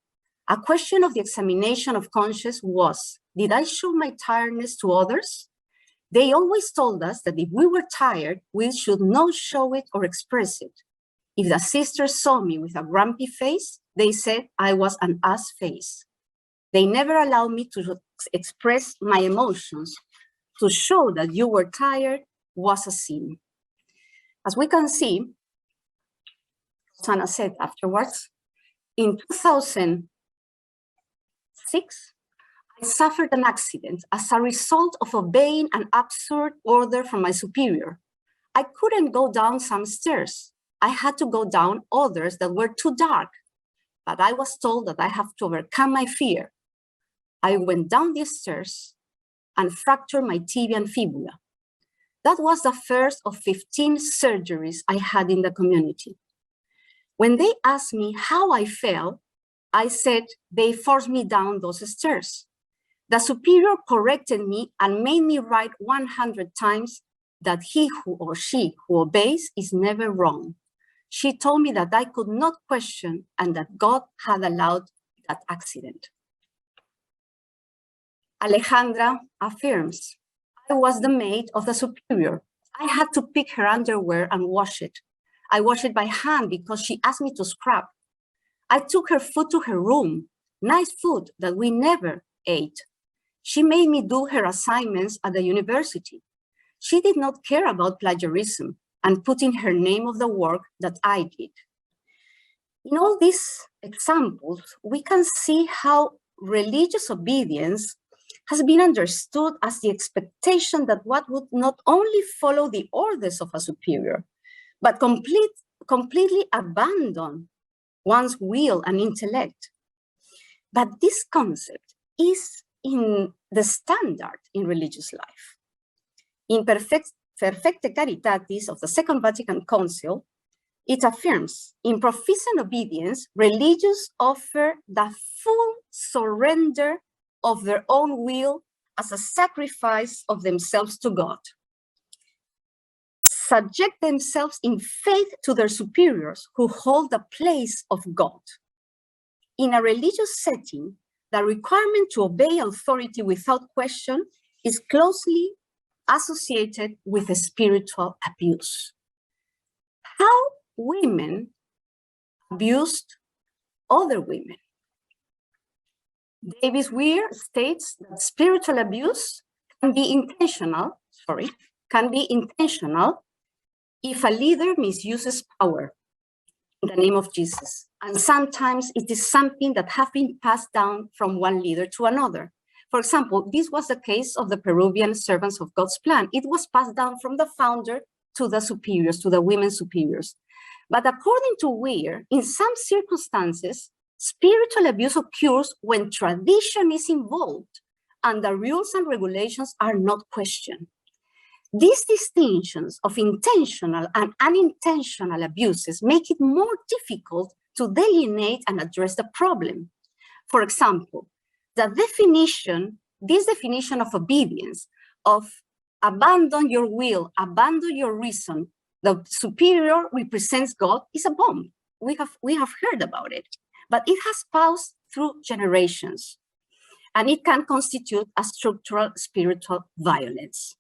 A question of the examination of conscience was, did I show my tiredness to others? They always told us that if we were tired, we should not show it or express it. If the sisters saw me with a grumpy face, they said I was an ass face. They never allowed me to express my emotions. To show that you were tired was a sin. As we can see, Sana said afterwards, in 2006, I suffered an accident as a result of obeying an absurd order from my superior. I couldn't go down some stairs. I had to go down others that were too dark, but I was told that I have to overcome my fear. I went down the stairs and fractured my tibia and fibula. That was the first of 15 surgeries I had in the community. When they asked me how I felt, I said they forced me down those stairs. The superior corrected me and made me write 100 times that he who or she who obeys is never wrong. She told me that I could not question and that God had allowed that accident. Alejandra affirms, I was the maid of the superior. I had to pick her underwear and wash it. I washed it by hand because she asked me to scrub. I took her food to her room, nice food that we never ate. She made me do her assignments at the university. She did not care about plagiarism and putting her name of the work that I did. In all these examples, we can see how religious obedience has been understood as the expectation that one would not only follow the orders of a superior, but completely abandon one's will and intellect. But this concept is in the standard in religious life. In Perfecte Caritatis of the Second Vatican Council, it affirms, in proficient obedience, religious offer the full surrender of their own will as a sacrifice of themselves to God. Subject themselves in faith to their superiors who hold the place of God. In a religious setting, the requirement to obey authority without question is closely associated with spiritual abuse. How women abused other women. Davis Weir states that spiritual abuse can be intentional if a leader misuses power in the name of Jesus. And sometimes it is something that has been passed down from one leader to another. For example, this was the case of the Peruvian Servants of God's Plan. It was passed down from the founder to the superiors, to the women superiors. But according to Weir, in some circumstances, spiritual abuse occurs when tradition is involved and the rules and regulations are not questioned. These distinctions of intentional and unintentional abuses make it more difficult to delineate and address the problem. For example, this definition of obedience, of abandon your will, abandon your reason, the superior represents God, is a bomb. We have heard about it, but it has passed through generations, and it can constitute a structural spiritual violence.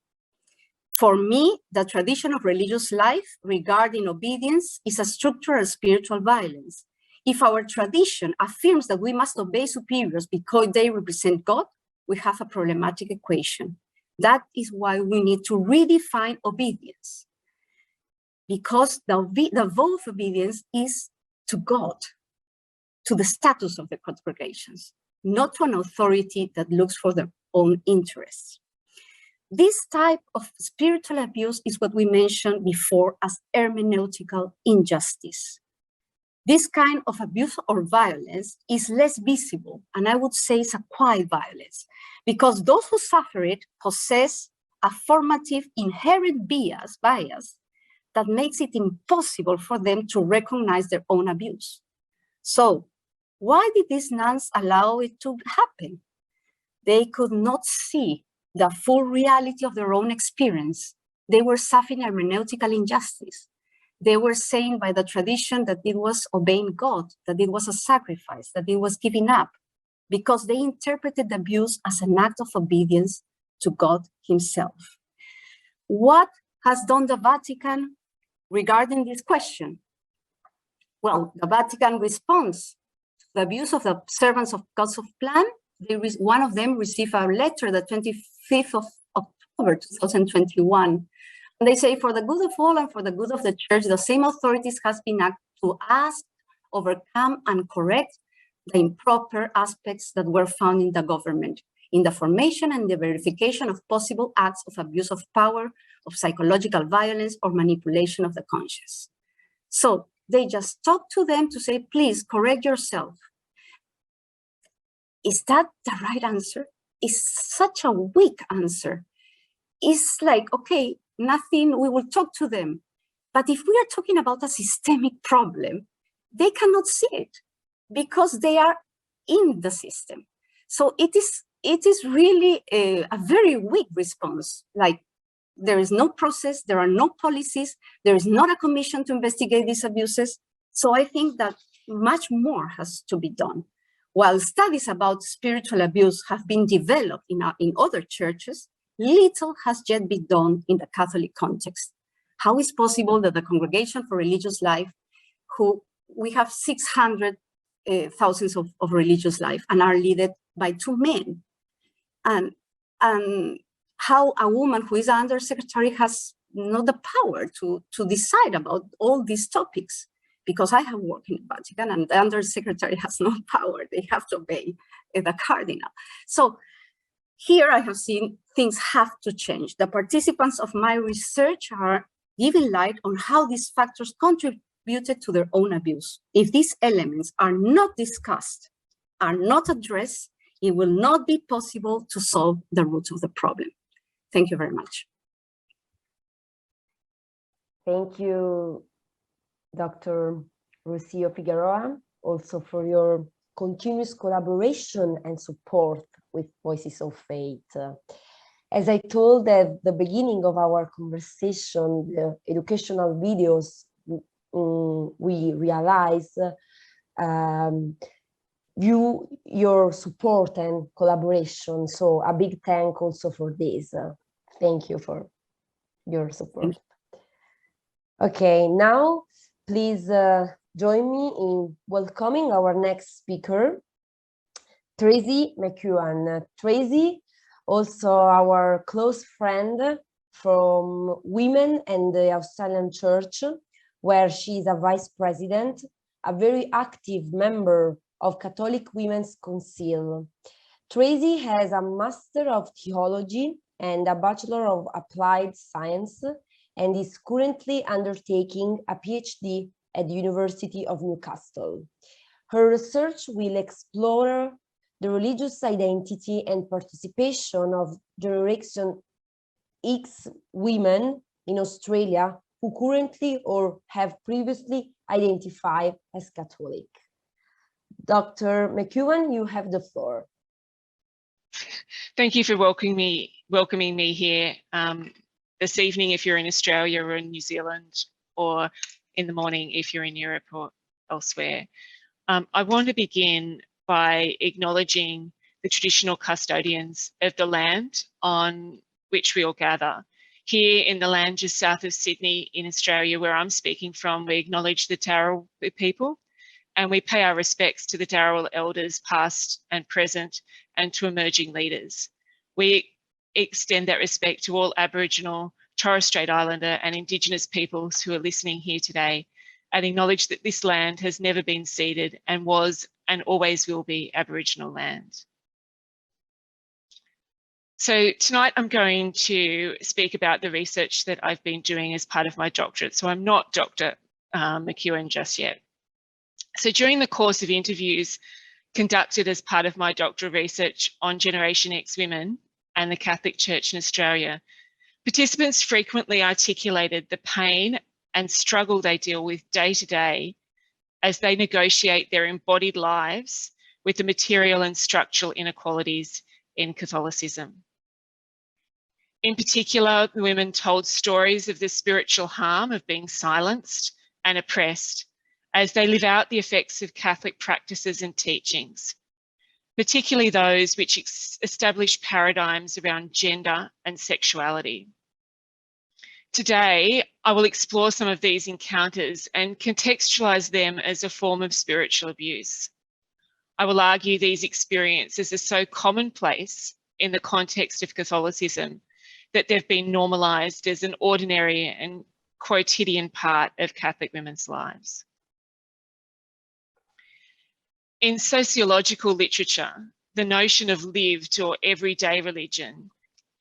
For me, the tradition of religious life regarding obedience is a structural spiritual violence. If our tradition affirms that we must obey superiors because they represent God, we have a problematic equation. That is why we need to redefine obedience, because the vow of obedience is to God, to the status of the congregations, not to an authority that looks for their own interests. This type of spiritual abuse is what we mentioned before as hermeneutical injustice. This kind of abuse or violence is less visible, and I would say it's a quiet violence, because those who suffer it possess a formative inherent bias that makes it impossible for them to recognize their own abuse. So, why did these nuns allow it to happen? They could not see the full reality of their own experience. They were suffering a hermeneutical injustice. They were saying by the tradition that it was obeying God, that it was a sacrifice, that it was giving up, because they interpreted the abuse as an act of obedience to God himself. What has done the Vatican regarding this question? Well, the Vatican responds to the abuse of the servants of God's plan. One of them received a letter the 25th of October 2021. And they say, for the good of all and for the good of the church, the same authorities has been asked to ask, overcome, and correct the improper aspects that were found in the government, in the formation and the verification of possible acts of abuse of power, of psychological violence, or manipulation of the conscience. So they just talk to them to say, please correct yourself. Is that the right answer? It's such a weak answer. It's like, okay, nothing, we will talk to them. But if we are talking about a systemic problem, they cannot see it because they are in the system. So it is really a very weak response. Like, there is no process, there are no policies, there is not a commission to investigate these abuses. So I think that much more has to be done. While studies about spiritual abuse have been developed in other churches, little has yet been done in the Catholic context. How is possible that the Congregation for Religious Life, who we have 600,000 of religious life and are led by two men, and how a woman who is undersecretary has not the power to decide about all these topics? Because I have worked in the Vatican and the undersecretary has no power. They have to obey the cardinal. So here I have seen things have to change. The participants of my research are giving light on how these factors contributed to their own abuse. If these elements are not discussed, are not addressed, it will not be possible to solve the root of the problem. Thank you very much. Thank you, Dr. Rocio Figueroa, also for your continuous collaboration and support with Voices of Faith. As I told at the beginning of our conversation, the educational videos we realize your support and collaboration. So a big thank also for this. Thank you for your support. Okay, now please join me in welcoming our next speaker, Tracy McEwan. Tracy, also our close friend from Women and the Australian Church, where she is a vice president, a very active member of Catholic Women's Council. Tracy has a Master of Theology and a Bachelor of Applied Science, and is currently undertaking a PhD at the University of Newcastle. Her research will explore the religious identity and participation of Generation X women in Australia who currently or have previously identified as Catholic. Dr. McEwan, you have the floor. Thank you for welcoming me here this evening if you're in Australia or in New Zealand, or in the morning if you're in Europe or elsewhere. I want to begin by acknowledging the traditional custodians of the land on which we all gather. Here in the land just south of Sydney in Australia, where I'm speaking from, we acknowledge the Daryl people, and we pay our respects to the Daryl elders past and present, and to emerging leaders. We extend that respect to all Aboriginal, Torres Strait Islander and Indigenous peoples who are listening here today, and acknowledge that this land has never been ceded and was and always will be Aboriginal land. So tonight I'm going to speak about the research that I've been doing as part of my doctorate. So I'm not Dr. McEwan just yet. So during the course of interviews conducted as part of my doctoral research on Generation X women and the Catholic Church in Australia, participants frequently articulated the pain and struggle they deal with day to day as they negotiate their embodied lives with the material and structural inequalities in Catholicism. In particular, the women told stories of the spiritual harm of being silenced and oppressed as they live out the effects of Catholic practices and teachings, particularly those which establish paradigms around gender and sexuality. Today, I will explore some of these encounters and contextualize them as a form of spiritual abuse. I will argue these experiences are so commonplace in the context of Catholicism that they've been normalized as an ordinary and quotidian part of Catholic women's lives. In sociological literature, the notion of lived or everyday religion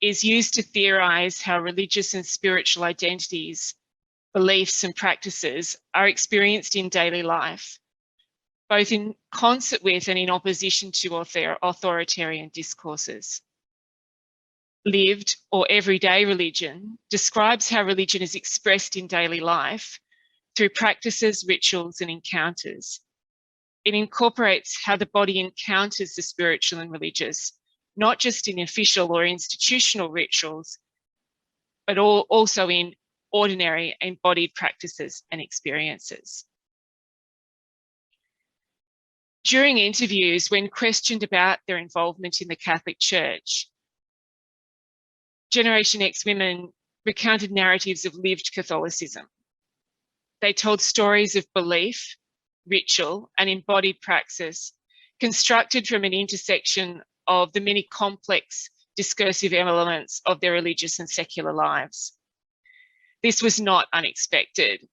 is used to theorize how religious and spiritual identities, beliefs and practices are experienced in daily life, both in concert with and in opposition to authoritarian discourses. Lived or everyday religion describes how religion is expressed in daily life through practices, rituals and encounters. It incorporates how the body encounters the spiritual and religious, not just in official or institutional rituals, but also in ordinary embodied practices and experiences. During interviews, when questioned about their involvement in the Catholic Church, Generation X women recounted narratives of lived Catholicism. They told stories of belief, ritual, and embodied praxis constructed from an intersection of the many complex discursive elements of their religious and secular lives. This was not unexpected.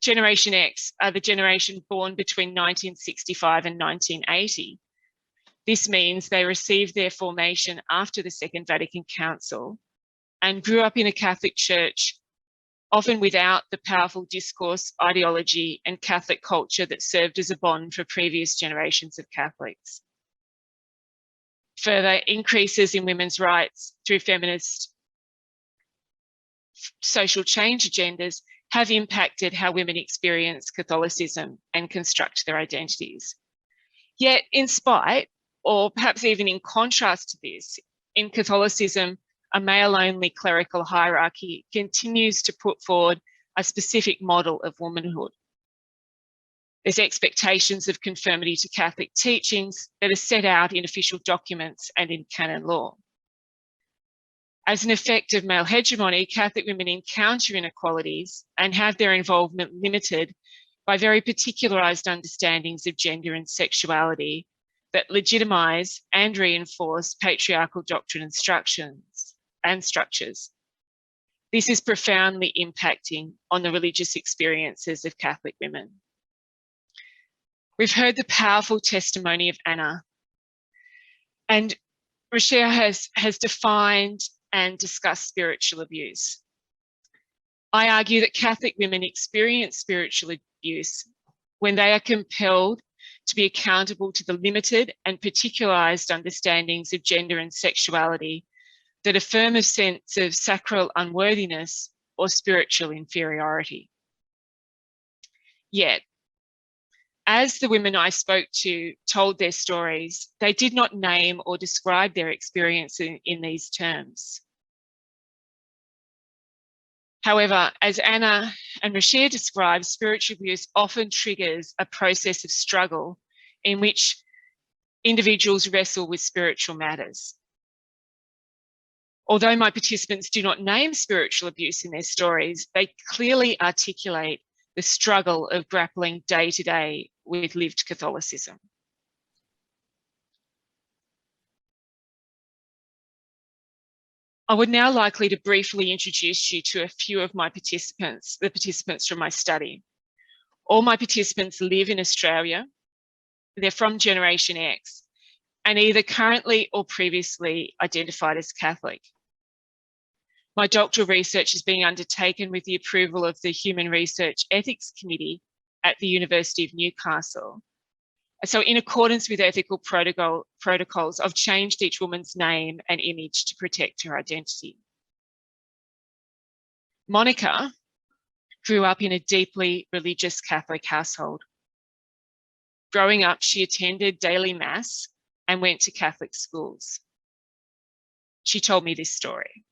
Generation X are the generation born between 1965 and 1980. This means they received their formation after the Second Vatican Council and grew up in a Catholic Church, often without the powerful discourse, ideology, and Catholic culture that served as a bond for previous generations of Catholics. Further, increases in women's rights through feminist social change agendas have impacted how women experience Catholicism and construct their identities. Yet, in spite, or perhaps even in contrast to this, in Catholicism, a male-only clerical hierarchy continues to put forward a specific model of womanhood. There's expectations of conformity to Catholic teachings that are set out in official documents and in canon law. As an effect of male hegemony, Catholic women encounter inequalities and have their involvement limited by very particularised understandings of gender and sexuality that legitimise and reinforce patriarchal doctrine and structures. This is profoundly impacting on the religious experiences of Catholic women. We've heard the powerful testimony of Anna, and Rochelle has defined and discussed spiritual abuse. I argue that Catholic women experience spiritual abuse when they are compelled to be accountable to the limited and particularised understandings of gender and sexuality that affirm a sense of sacral unworthiness or spiritual inferiority. Yet, as the women I spoke to told their stories, they did not name or describe their experience in these terms. However, as Anna and Rochelle described, spiritual abuse often triggers a process of struggle in which individuals wrestle with spiritual matters. Although my participants do not name spiritual abuse in their stories, they clearly articulate the struggle of grappling day to day with lived Catholicism. I would now like to briefly introduce you to a few of my participants, the participants from my study. All my participants live in Australia. They're from Generation X and either currently or previously identified as Catholic. My doctoral research is being undertaken with the approval of the Human Research Ethics Committee at the University of Newcastle. So in accordance with ethical protocols, I've changed each woman's name and image to protect her identity. Monica grew up in a deeply religious Catholic household. Growing up, she attended daily mass and went to Catholic schools. She told me this story.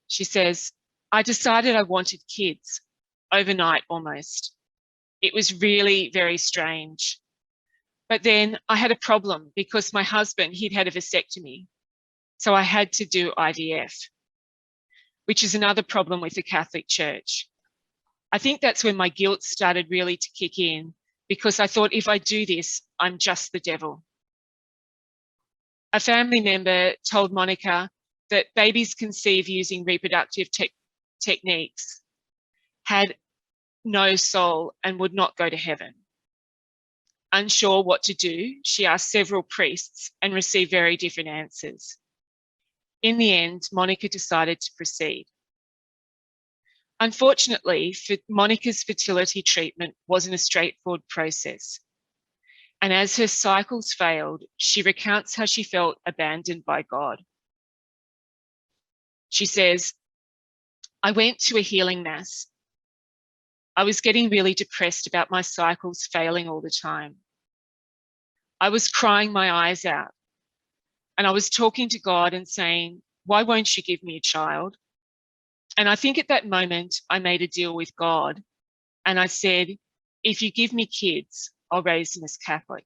She says, I decided I wanted kids overnight almost. It was really very strange. But then I had a problem because my husband, he'd had a vasectomy. So I had to do IVF, which is another problem with the Catholic Church. I think that's when my guilt started really to kick in because I thought if I do this, I'm just the devil. A family member told Monica that babies conceived using reproductive techniques had no soul and would not go to heaven. Unsure what to do, she asked several priests and received very different answers. In the end, Monica decided to proceed. Unfortunately, Monica's fertility treatment wasn't a straightforward process. And as her cycles failed, she recounts how she felt abandoned by God. She says, I went to a healing mass. I was getting really depressed about my cycles failing all the time. I was crying my eyes out. And I was talking to God and saying, why won't you give me a child? And I think at that moment, I made a deal with God. And I said, if you give me kids, I'll raise them as Catholic.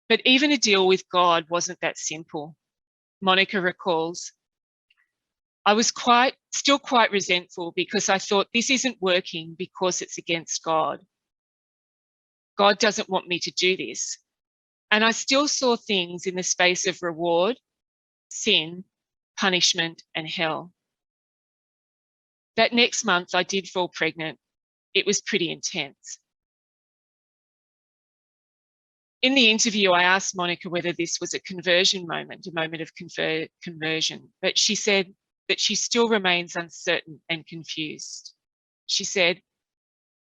But even a deal with God wasn't that simple. Monica recalls, I was still quite resentful because I thought this isn't working because it's against God. God doesn't want me to do this. And I still saw things in the space of reward, sin, punishment, and hell. That next month, I did fall pregnant. It was pretty intense. In the interview, I asked Monica whether this was a conversion moment, a moment of conversion, but she said that she still remains uncertain and confused. She said,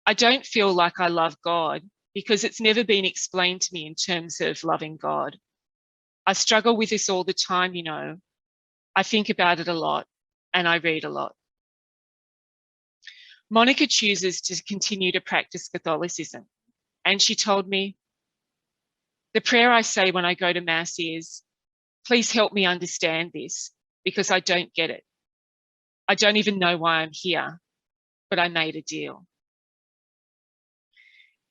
I don't feel like I love God because it's never been explained to me in terms of loving God. I struggle with this all the time, you know. I think about it a lot and I read a lot. Monica chooses to continue to practice Catholicism, and she told me, the prayer I say when I go to Mass is, please help me understand this because I don't get it. I don't even know why I'm here, but I made a deal.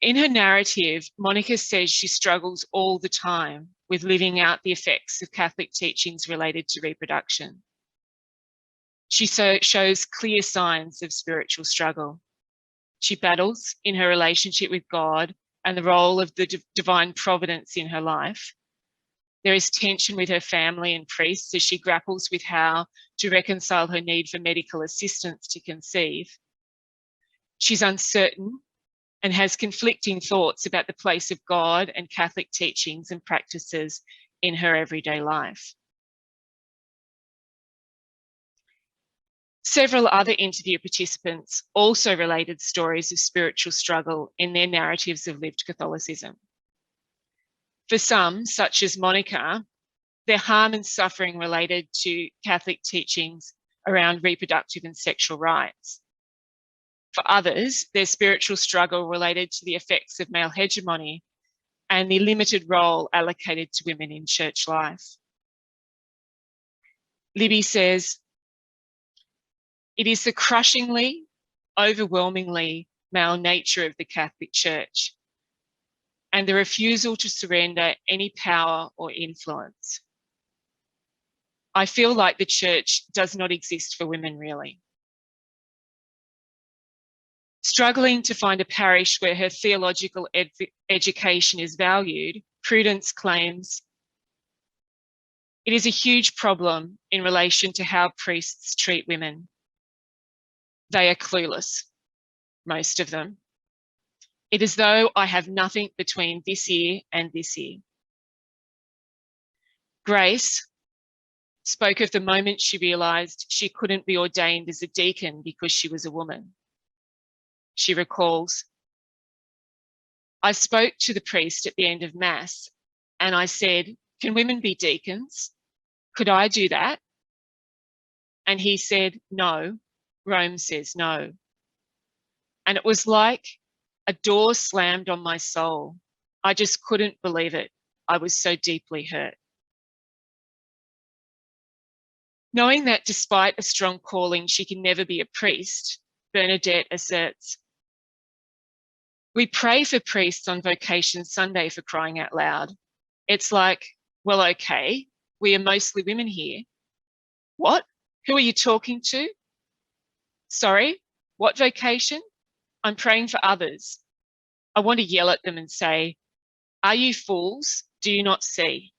In her narrative, Monica says she struggles all the time with living out the effects of Catholic teachings related to reproduction. She shows clear signs of spiritual struggle. She battles in her relationship with God and the role of the divine providence in her life. There is tension with her family and priests as she grapples with how to reconcile her need for medical assistance to conceive. She's uncertain and has conflicting thoughts about the place of God and Catholic teachings and practices in her everyday life. Several other interview participants also related stories of spiritual struggle in their narratives of lived Catholicism. For some, such as Monica, their harm and suffering related to Catholic teachings around reproductive and sexual rights. For others, their spiritual struggle related to the effects of male hegemony and the limited role allocated to women in church life. Libby says, it is the crushingly, overwhelmingly male nature of the Catholic Church and the refusal to surrender any power or influence. I feel like the church does not exist for women, really. Struggling to find a parish where her theological education is valued, Prudence claims, it is a huge problem in relation to how priests treat women. They are clueless, most of them. It is as though I have nothing between this ear and this ear. Grace spoke of the moment she realised she couldn't be ordained as a deacon because she was a woman. She recalls, I spoke to the priest at the end of Mass and I said, can women be deacons? Could I do that? And he said, no, Rome says no. And it was like a door slammed on my soul. I just couldn't believe it. I was so deeply hurt. Knowing that despite a strong calling, she can never be a priest, Bernadette asserts, we pray for priests on Vocation Sunday for crying out loud. It's like, well, okay, we are mostly women here. What? Who are you talking to? Sorry, what vocation? I'm praying for others. I want to yell at them and say, are you fools? Do you not see?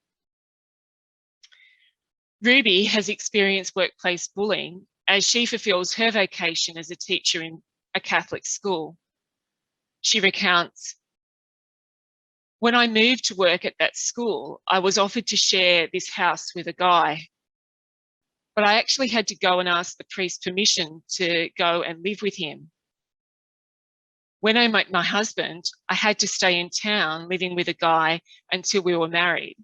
Ruby has experienced workplace bullying as she fulfills her vocation as a teacher in a Catholic school. She recounts, when I moved to work at that school, I was offered to share this house with a guy, but I actually had to go and ask the priest permission to go and live with him. When I met my husband, I had to stay in town living with a guy until we were married.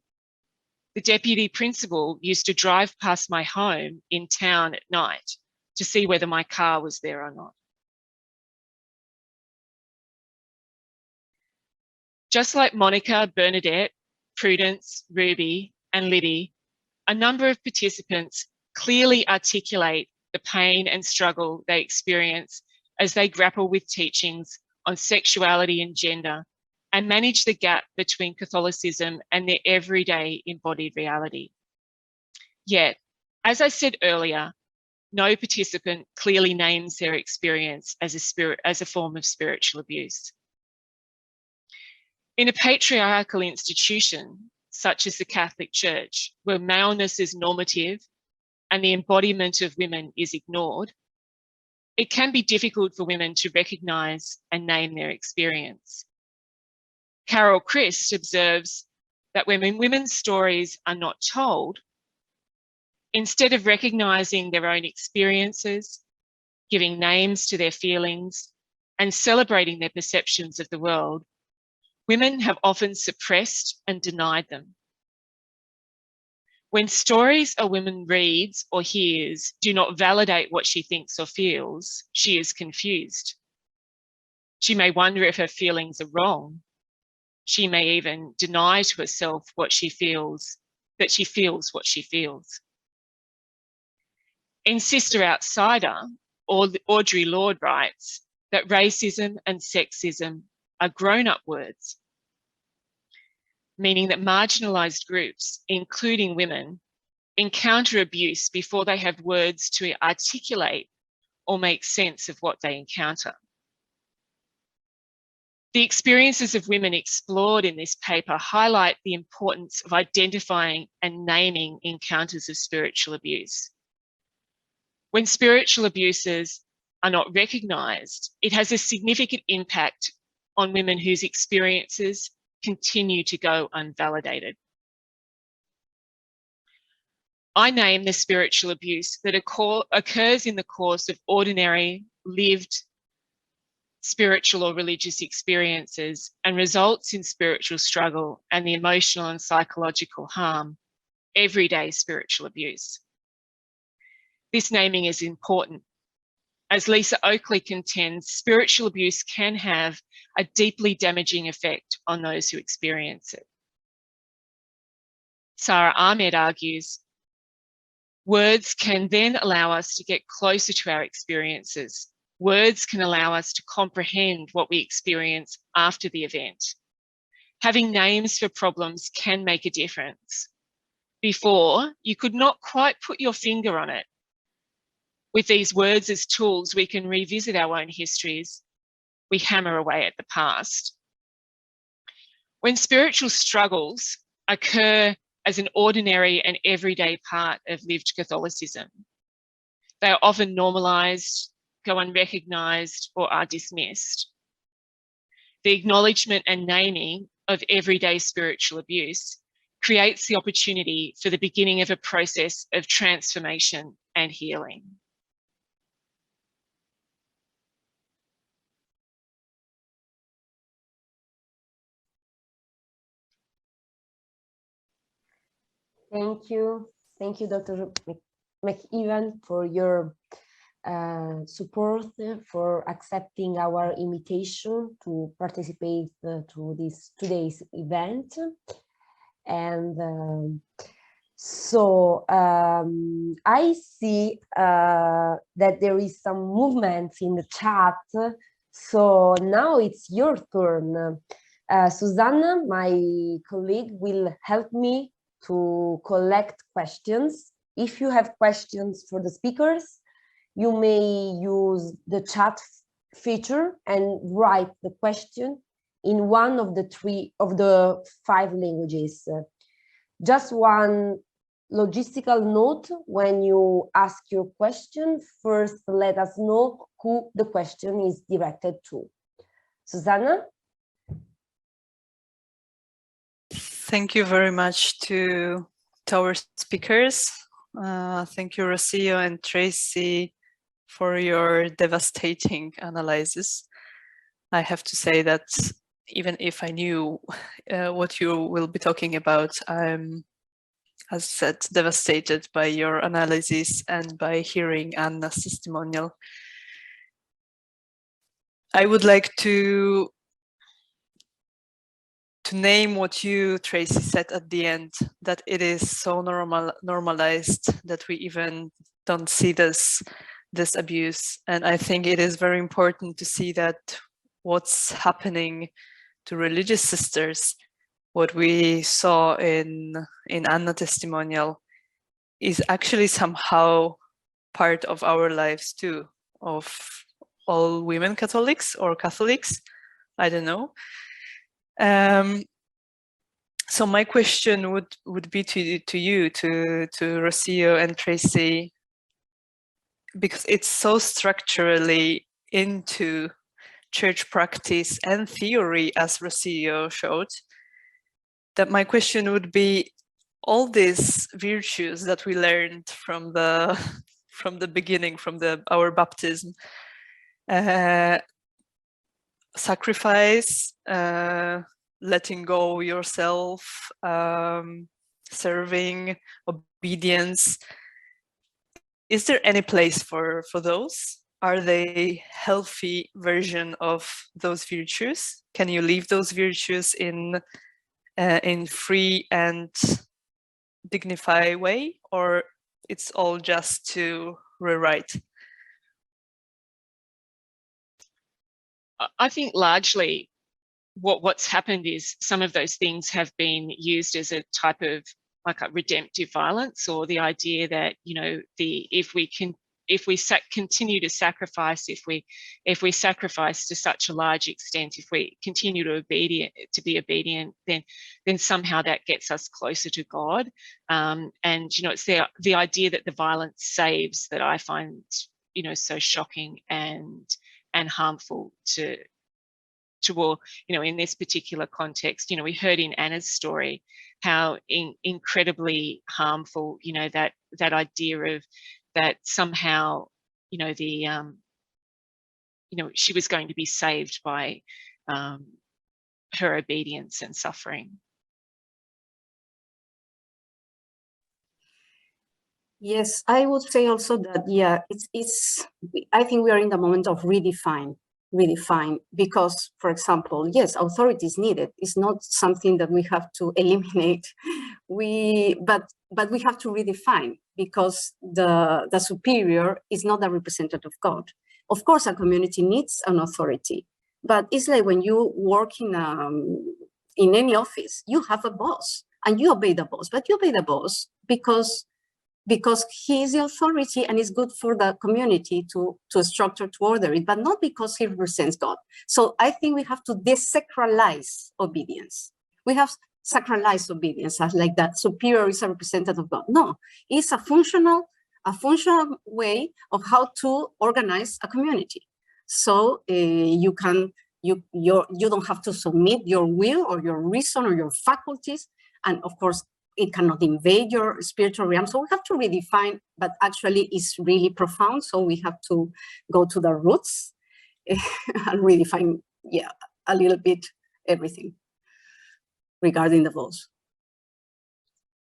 The deputy principal used to drive past my home in town at night to see whether my car was there or not. Just like Monica, Bernadette, Prudence, Ruby, and Liddy, a number of participants clearly articulate the pain and struggle they experience as they grapple with teachings on sexuality and gender and manage the gap between Catholicism and their everyday embodied reality. Yet, as I said earlier, no participant clearly names their experience as a form of spiritual abuse. In a patriarchal institution, such as the Catholic Church, where maleness is normative and the embodiment of women is ignored, it can be difficult for women to recognise and name their experience. Carol Christ observes that when women's stories are not told, instead of recognising their own experiences, giving names to their feelings, and celebrating their perceptions of the world, women have often suppressed and denied them. When stories a woman reads or hears do not validate what she thinks or feels, she is confused. She may wonder if her feelings are wrong. She may even deny to herself what she feels, that she feels what she feels. In Sister Outsider, Audre Lorde writes that racism and sexism are grown-up words, meaning that marginalised groups, including women, encounter abuse before they have words to articulate or make sense of what they encounter. The experiences of women explored in this paper highlight the importance of identifying and naming encounters of spiritual abuse. When spiritual abuses are not recognised, it has a significant impact on women whose experiences continue to go unvalidated. I name the spiritual abuse that occurs in the course of ordinary, lived spiritual or religious experiences and results in spiritual struggle and the emotional and psychological harm, everyday spiritual abuse. This naming is important. As Lisa Oakley contends, spiritual abuse can have a deeply damaging effect on those who experience it. Sarah Ahmed argues, words can then allow us to get closer to our experiences. Words can allow us to comprehend what we experience after the event. Having names for problems can make a difference. Before, you could not quite put your finger on it. With these words as tools, we can revisit our own histories. We hammer away at the past. When spiritual struggles occur as an ordinary and everyday part of lived Catholicism, they are often normalised, go unrecognised, or are dismissed. The acknowledgement and naming of everyday spiritual abuse creates the opportunity for the beginning of a process of transformation and healing. Thank you. Thank you, Dr. McEwan, for your support, for accepting our invitation to participate to this today's event. And I see that there is some movement in the chat. So now it's your turn. Susanna, my colleague, will help me to collect questions. If you have questions for the speakers, you may use the chat feature and write the question in one of the 5 languages. Just one logistical note: when you ask your question, first let us know who the question is directed to. Susanna? Thank you very much to our speakers. Thank you, Rocio and Tracy, for your devastating analysis. I have to say that even if I knew what you will be talking about, I'm, as said, devastated by your analysis and by hearing Anna's testimonial. I would like to to name what you, Tracy, said at the end, that it is so normalized that we even don't see this abuse. And I think it is very important to see that what's happening to religious sisters, what we saw in Anna testimonial, is actually somehow part of our lives too, of all women Catholics or Catholics, I don't know. So my question would be to you, to Rocio and Tracy, because it's so structurally into church practice and theory, as Rocio showed, that my question would be, all these virtues that we learned from the beginning, from our baptism, sacrifice, letting go yourself, serving, obedience, is there any place for those? Are they healthy version of those virtues? Can you leave those virtues in free and dignified way, or it's all just to rewrite? I think largely what's happened is some of those things have been used as a type of like a redemptive violence, or the idea that, you know, if we continue to sacrifice, if we sacrifice to such a large extent, if we continue to be obedient, then somehow that gets us closer to God. And you know, it's the idea that the violence saves that I find, you know, so shocking and harmful to all, you know, in this particular context. You know, we heard in Anna's story how incredibly harmful, you know, that idea of that somehow, you know, you know, she was going to be saved by her obedience and suffering. Yes, I would say also that, yeah, I think we are in the moment of redefine, because, for example, yes, authority is needed. It's not something that we have to eliminate. But we have to redefine, because the superior is not a representative of God. Of course, a community needs an authority, but it's like when you work in any office, you have a boss and you obey the boss, but you obey the boss because he is the authority and is good for the community to structure, to order it, but not because he represents God. So I think we have to desacralize obedience. We have sacralized obedience as like that superior is a representative of God. No, it's a functional way of how to organize a community. So you don't have to submit your will or your reason or your faculties, and of course, it cannot invade your spiritual realm. So we have to redefine, but actually it's really profound. So we have to go to the roots and redefine, yeah, a little bit everything regarding the vows.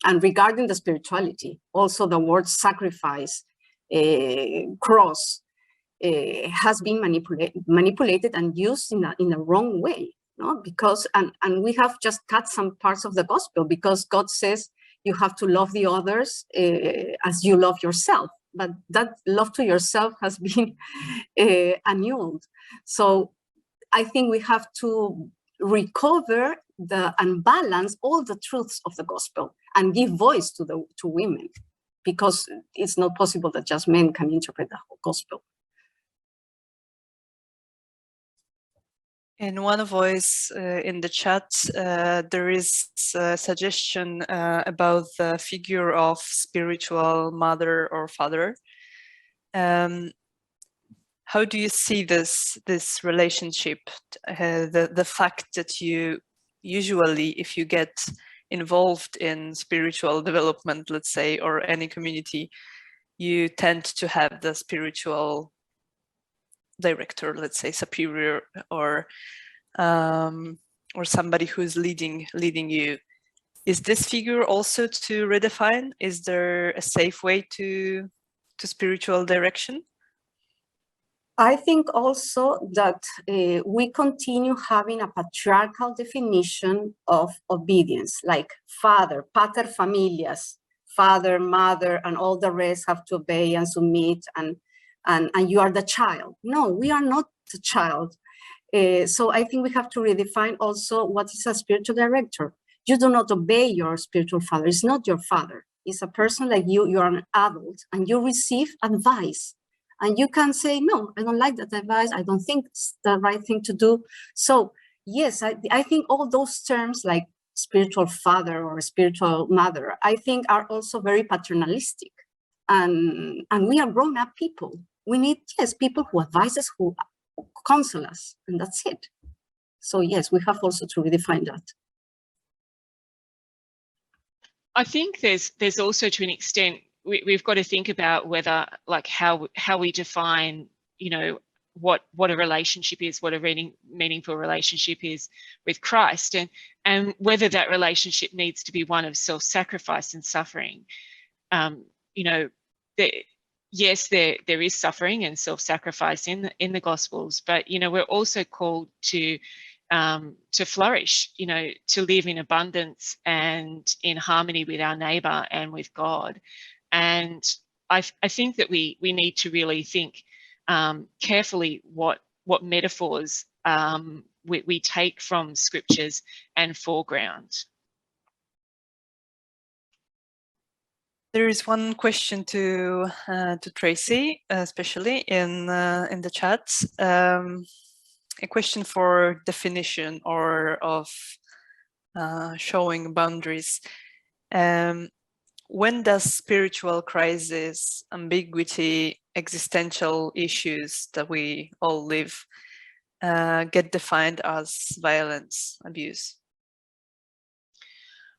And regarding the spirituality, also the word sacrifice, cross, has been manipulated and used in a wrong way. No, because and we have just cut some parts of the gospel, because God says you have to love the others as you love yourself, but that love to yourself has been annulled. So I think we have to recover and balance all the truths of the gospel and give voice to women, because it's not possible that just men can interpret the whole gospel. In one voice in the chat, there is a suggestion about the figure of spiritual mother or father. How do you see this relationship? The fact that you usually, if you get involved in spiritual development, let's say, or any community, you tend to have the spiritual director, let's say, superior, or somebody who's leading you. Is this figure also to redefine? Is there a safe way to spiritual direction? I think also that we continue having a patriarchal definition of obedience, like father, pater familias, father, mother, and all the rest have to obey and submit, and you are the child. No, we are not the child. So I think we have to redefine also what is a spiritual director. You do not obey your spiritual father. It's not your father. It's a person like you. You are an adult and you receive advice. And you can say, no, I don't like that advice. I don't think it's the right thing to do. So yes, I think all those terms like spiritual father or spiritual mother, I think are also very paternalistic. And we are grown-up people. We need, yes, people who advise us, who console us, and that's it. So yes, we have also to redefine that. I think there's also, to an extent, we've got to think about whether, like, how we define, you know, what a relationship is, what a meaningful relationship is with Christ, and whether that relationship needs to be one of self-sacrifice and suffering. You know, yes, there is suffering and self-sacrifice in the Gospels, but you know, we're also called to flourish, you know, to live in abundance and in harmony with our neighbor and with God. And I think that we need to really think carefully what metaphors we take from scriptures and foreground. There is one question to Tracy, especially in the chat. A question for definition or of showing boundaries. When does spiritual crisis, ambiguity, existential issues that we all live get defined as violence, abuse?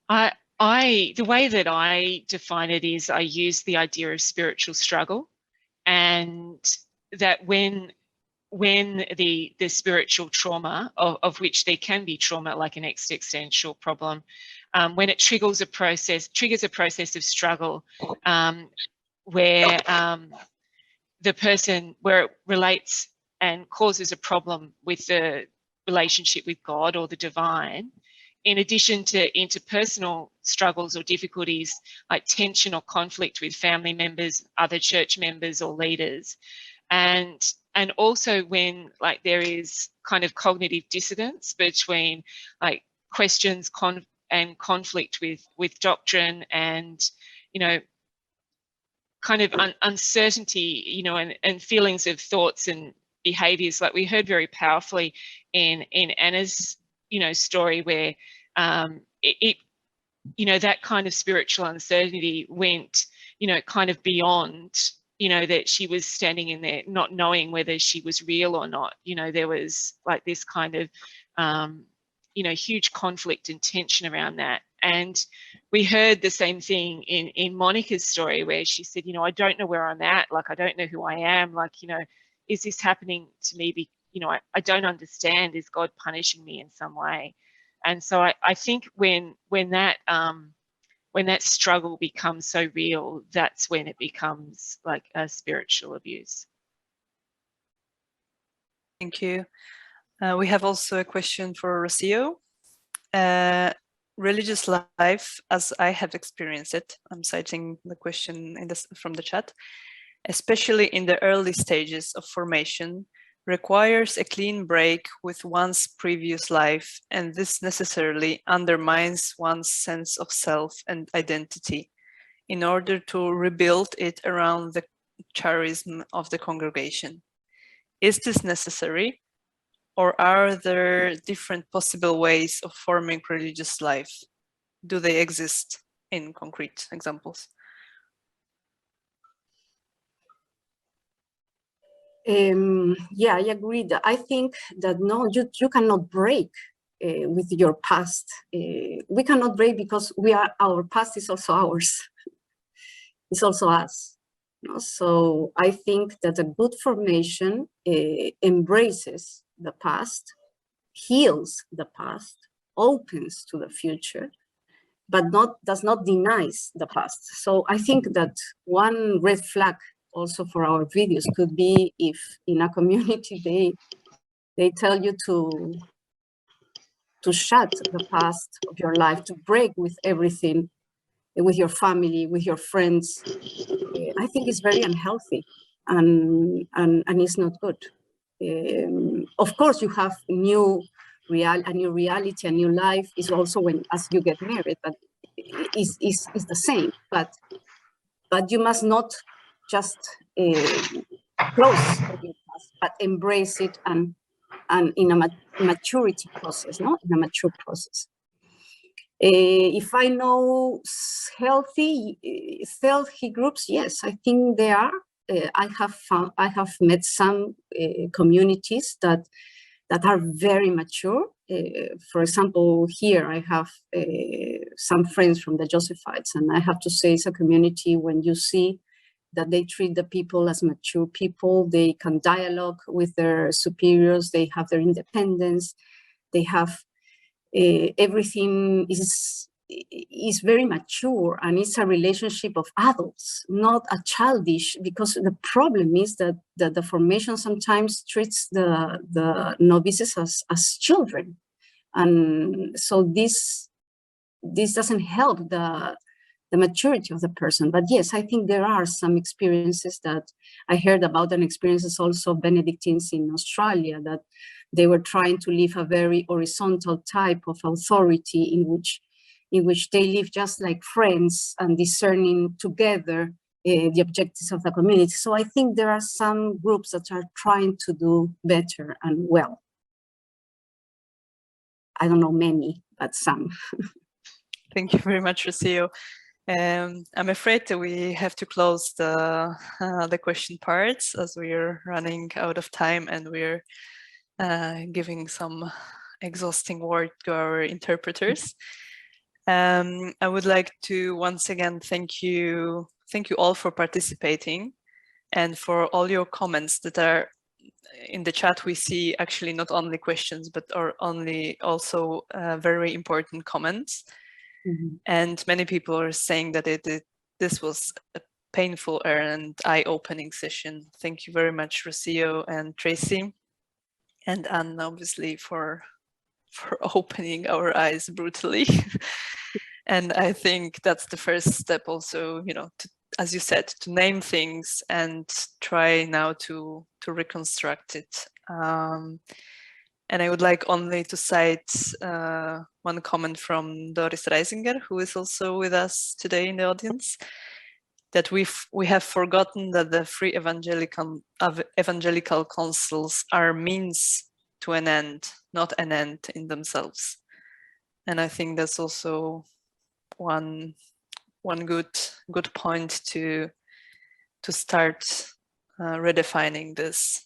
The way that I define it is I use the idea of spiritual struggle, and that when the spiritual trauma, of which there can be trauma like an existential problem, when it triggers a process of struggle, where it relates and causes a problem with the relationship with God or the divine, in addition to interpersonal struggles or difficulties like tension or conflict with family members, other church members or leaders, and also when like there is kind of cognitive dissonance between like questions and conflict with doctrine, and you know, kind of uncertainty, you know, and feelings of thoughts and behaviors, like we heard very powerfully in Anna's, you know, story, where it you know, that kind of spiritual uncertainty went, you know, kind of beyond, you know, that she was standing in there not knowing whether she was real or not. You know, there was like this kind of you know, huge conflict and tension around that. And we heard the same thing in Monica's story, where she said, you know, I don't know where I'm at, like I don't know who I am, like, you know, is this happening to me? You know, I don't understand. Is God punishing me in some way? And so I think when that struggle becomes so real, that's when it becomes like a spiritual abuse. Thank you. We have also a question for Rocio. Religious life, as I have experienced it, I'm citing the question from the chat, especially in the early stages of formation, requires a clean break with one's previous life, and this necessarily undermines one's sense of self and identity in order to rebuild it around the charism of the congregation. Is this necessary, or are there different possible ways of forming religious life? Do they exist in concrete examples? Yeah, I agree. I think that no, you cannot break with your past. We cannot break because our past is also ours. It's also us. You know? So I think that a good formation embraces the past, heals the past, opens to the future, but does not deny the past. So I think that one red flag also for our videos could be if in a community they tell you to shut the past of your life, to break with everything, with your family, with your friends. I think it's very unhealthy, and it's not good. Of course, you have a new reality, a new life is also when as you get married, but is the same. But you must not just close your past, but embrace it and in a maturity process, no, in a mature process. If I know healthy groups, yes, I think there are. I have met some communities that are very mature. For example, here I have some friends from the Josephites, and I have to say it's a community when you see that they treat the people as mature people, they can dialogue with their superiors, they have their independence, they have everything is very mature, and it's a relationship of adults, not a childish, because the problem is that the formation sometimes treats the novices as children. And so this doesn't help the maturity of the person. But yes, I think there are some experiences that I heard about, and experiences also of Benedictines in Australia, that they were trying to live a very horizontal type of authority in which they live just like friends and discerning together the objectives of the community. So I think there are some groups that are trying to do better and well. I don't know many, but some. Thank you very much, Rocio. I'm afraid that we have to close the question parts as we are running out of time, and we're giving some exhausting work to our interpreters. I would like to once again thank you all for participating and for all your comments that are in the chat. We see actually not only questions, but also very important comments. Mm-hmm. And many people are saying that this was a painful and eye-opening session. Thank you very much, Rocio and Tracy, and Anna, obviously, for opening our eyes brutally. And I think that's the first step also, as you said, to name things and try now to reconstruct it. And I would like only to cite one comment from Doris Reisinger, who is also with us today in the audience, that we have forgotten that the free evangelical councils are means to an end, not an end in themselves. And I think that's also one good point to start redefining this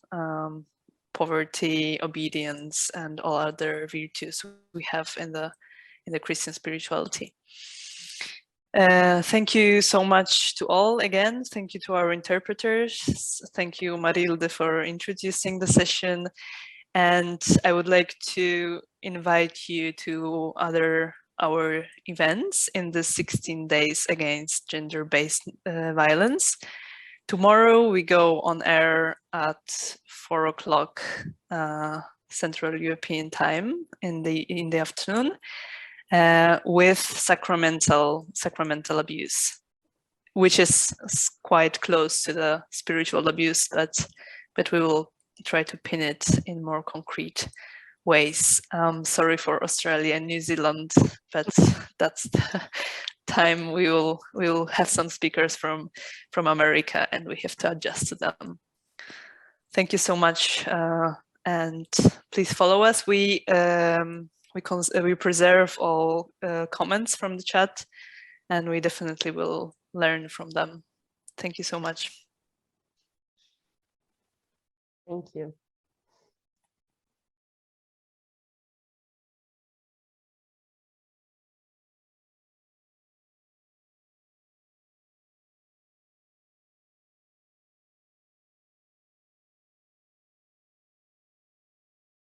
poverty, obedience, and all other virtues we have in the Christian spirituality. Thank you so much to all again. Thank you to our interpreters. Thank you, Marilde, for introducing the session. And I would like to invite you to our events in the 16 days against gender-based violence. Tomorrow we go on air at 4 o'clock Central European time in the afternoon with sacramental abuse, which is quite close to the spiritual abuse, but we will try to pin it in more concrete ways. Sorry for Australia and New Zealand, but that's the time we will have some speakers from America, and we have to adjust to them. Thank you so much, and please follow us. We preserve all comments from the chat, and we definitely will learn from them. Thank you so much. Thank you.